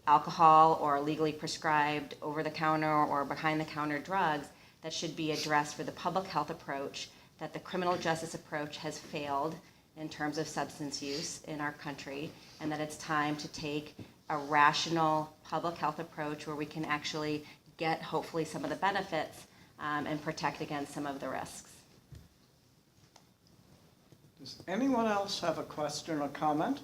alcohol or legally prescribed over-the-counter or behind-the-counter drugs that should be addressed for the public health approach, that the criminal justice approach has failed in terms of substance use in our country, and that it's time to take a rational public health approach where we can actually get, hopefully, some of the benefits and protect against some of the risks. Does anyone else have a question or comment?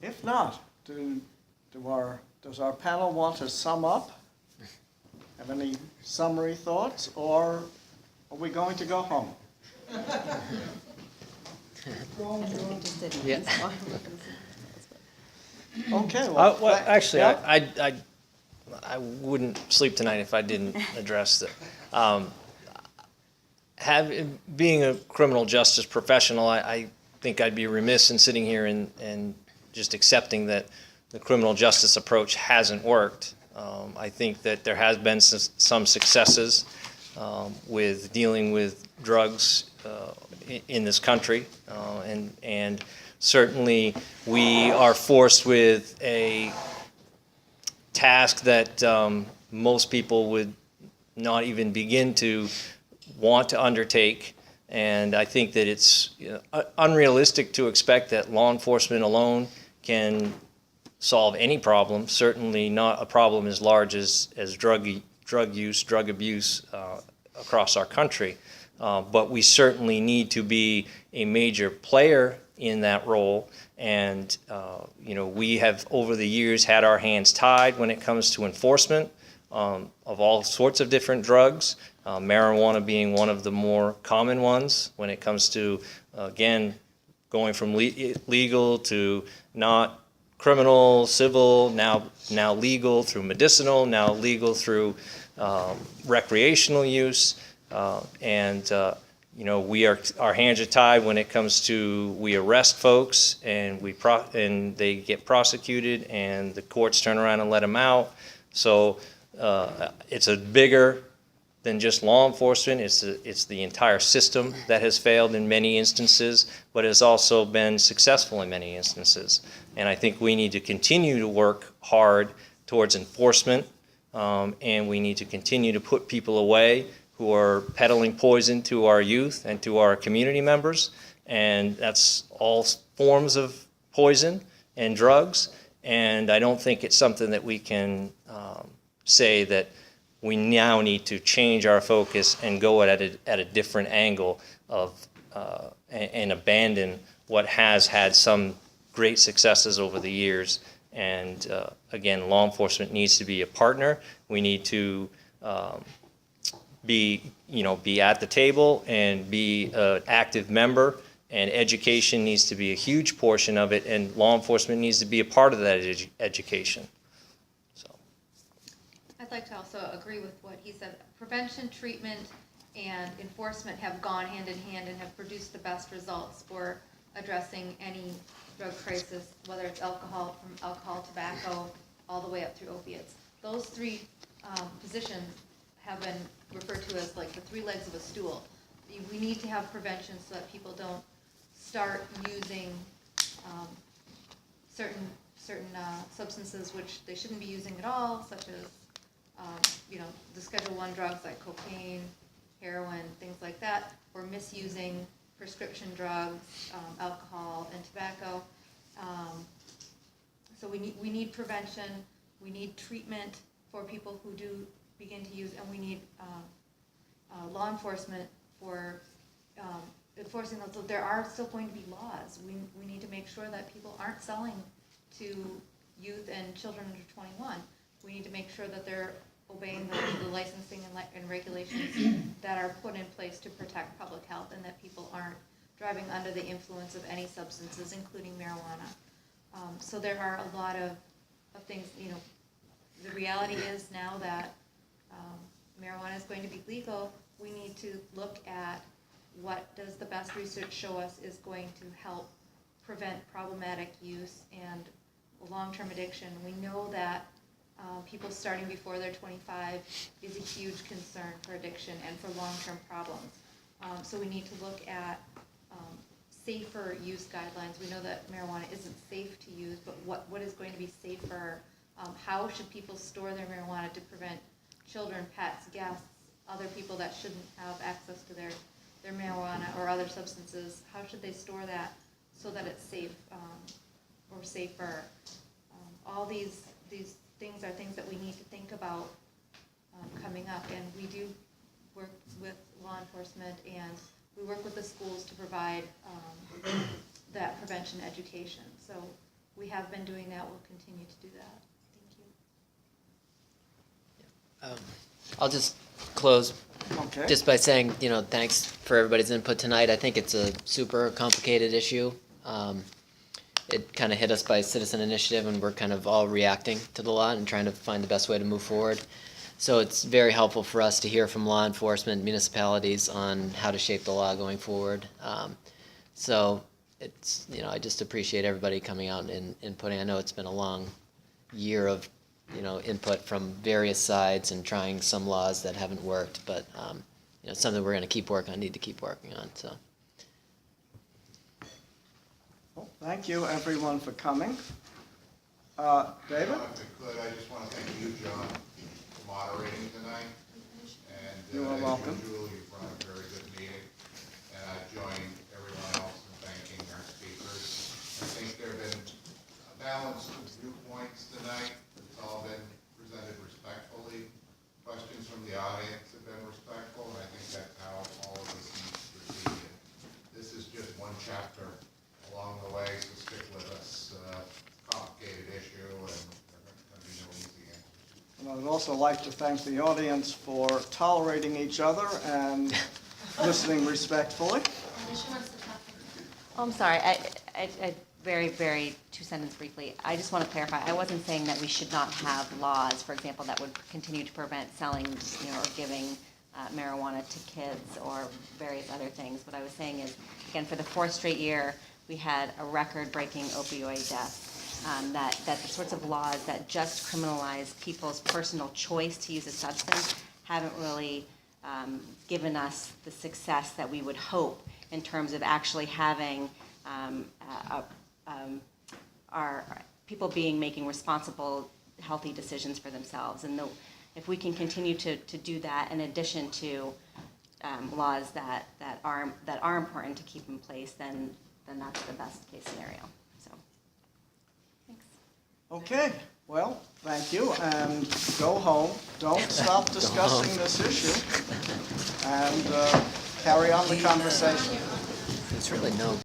If not, does our panel want to sum up? Have any summary thoughts, or are we going to go home? Yeah. Okay, well, Actually, yeah. I wouldn't sleep tonight if I didn't address that. Being a criminal justice professional, I think I'd be remiss in sitting here and just accepting that the criminal justice approach hasn't worked. I think that there has been some successes with dealing with drugs in this country, and certainly we are forced with a task that most people would not even begin to want to undertake. And I think that it's unrealistic to expect that law enforcement alone can solve any problem, certainly not a problem as large as drug use, drug abuse across our country. But we certainly need to be a major player in that role. And we have over the years had our hands tied when it comes to enforcement of all sorts of different drugs, marijuana being one of the more common ones when it comes to, again, going from legal to not criminal, civil, now legal through medicinal, now legal through recreational use, and our hands are tied when it comes to we arrest folks and and they get prosecuted and the courts turn around and let them out. So it's a bigger than just law enforcement. It's the entire system that has failed in many instances, but has also been successful in many instances. And I think we need to continue to work hard towards enforcement, and we need to continue to put people away who are peddling poison to our youth and to our community members. And that's all forms of poison and drugs. And I don't think it's something that we can say that we now need to change our focus and go at a different angle and abandon what has had some great successes over the years. And again, law enforcement needs to be a partner. We need to be at the table and be an active member, and education needs to be a huge portion of it, and law enforcement needs to be a part of that education. So, I'd like to also agree with what he said. Prevention, treatment, and enforcement have gone hand in hand and have produced the best results for addressing any drug crisis, whether it's alcohol, from alcohol, tobacco, all the way up through opiates. Those three positions have been referred to as like the three legs of a stool. We need to have prevention so that people don't start using certain substances which they shouldn't be using at all, such as the Schedule I drugs like cocaine, heroin, things like that, or misusing prescription drugs, alcohol, and tobacco. So we need prevention, we need treatment for people who do begin to use, and we need law enforcement for enforcing those. So there are still going to be laws. We need to make sure that people aren't selling to youth and children under 21. We need to make sure that they're obeying the licensing and regulations that are put in place to protect public health, and that people aren't driving under the influence of any substances, including marijuana. So there are a lot of things, the reality is now that marijuana is going to be legal. We need to look at what does the best research show us is going to help prevent problematic use and long-term addiction. We know that people starting before they're 25 is a huge concern for addiction and for long-term problems. So we need to look at safer use guidelines. We know that marijuana isn't safe to use, but what is going to be safer? How should people store their marijuana to prevent children, pets, guests, other people that shouldn't have access to their marijuana or other substances? How should they store that so that it's safe or safer? All these things are things that we need to think about coming up, and we do work with law enforcement, and we work with the schools to provide that prevention education. So we have been doing that, we'll continue to do that. Thank you. I'll just close Okay. just by saying, thanks for everybody's input tonight. I think it's a super complicated issue. It kind of hit us by citizen initiative, and we're kind of all reacting to the law and trying to find the best way to move forward. So it's very helpful for us to hear from law enforcement, municipalities on how to shape the law going forward. So it's, I just appreciate everybody coming out and inputting. I know it's been a long year of, input from various sides and trying some laws that haven't worked, but, something we're going to need to keep working on, so. Well, thank you, everyone, for coming. David? If I could, I just want to thank you, John, for moderating tonight. And You are welcome. As usual, you've run a very good meeting. And I join everyone else in thanking our speakers. I think there have been a balance of viewpoints tonight. It's all been presented respectfully. Questions from the audience have been respectful, and I think that's how all of this needs to proceed. This is just one chapter along the way, so stick with us. Complicated issue, and there are going to be no easy answers. And I would also like to thank the audience for tolerating each other and listening respectfully. Oh, I'm sorry, I very, very two-sentence briefly. I just want to clarify, I wasn't saying that we should not have laws, for example, that would continue to prevent selling, or giving marijuana to kids or various other things. What I was saying is, again, for the 4th straight year, we had a record-breaking opioid death. That the sorts of laws that just criminalize people's personal choice to use a substance haven't really given us the success that we would hope in terms of actually having our people making responsible, healthy decisions for themselves. And if we can continue to do that, in addition to laws that are important to keep in place, then that's the best case scenario. So, thanks. Okay, well, thank you, and go home. Don't stop discussing this issue, and carry on the conversation. There's really no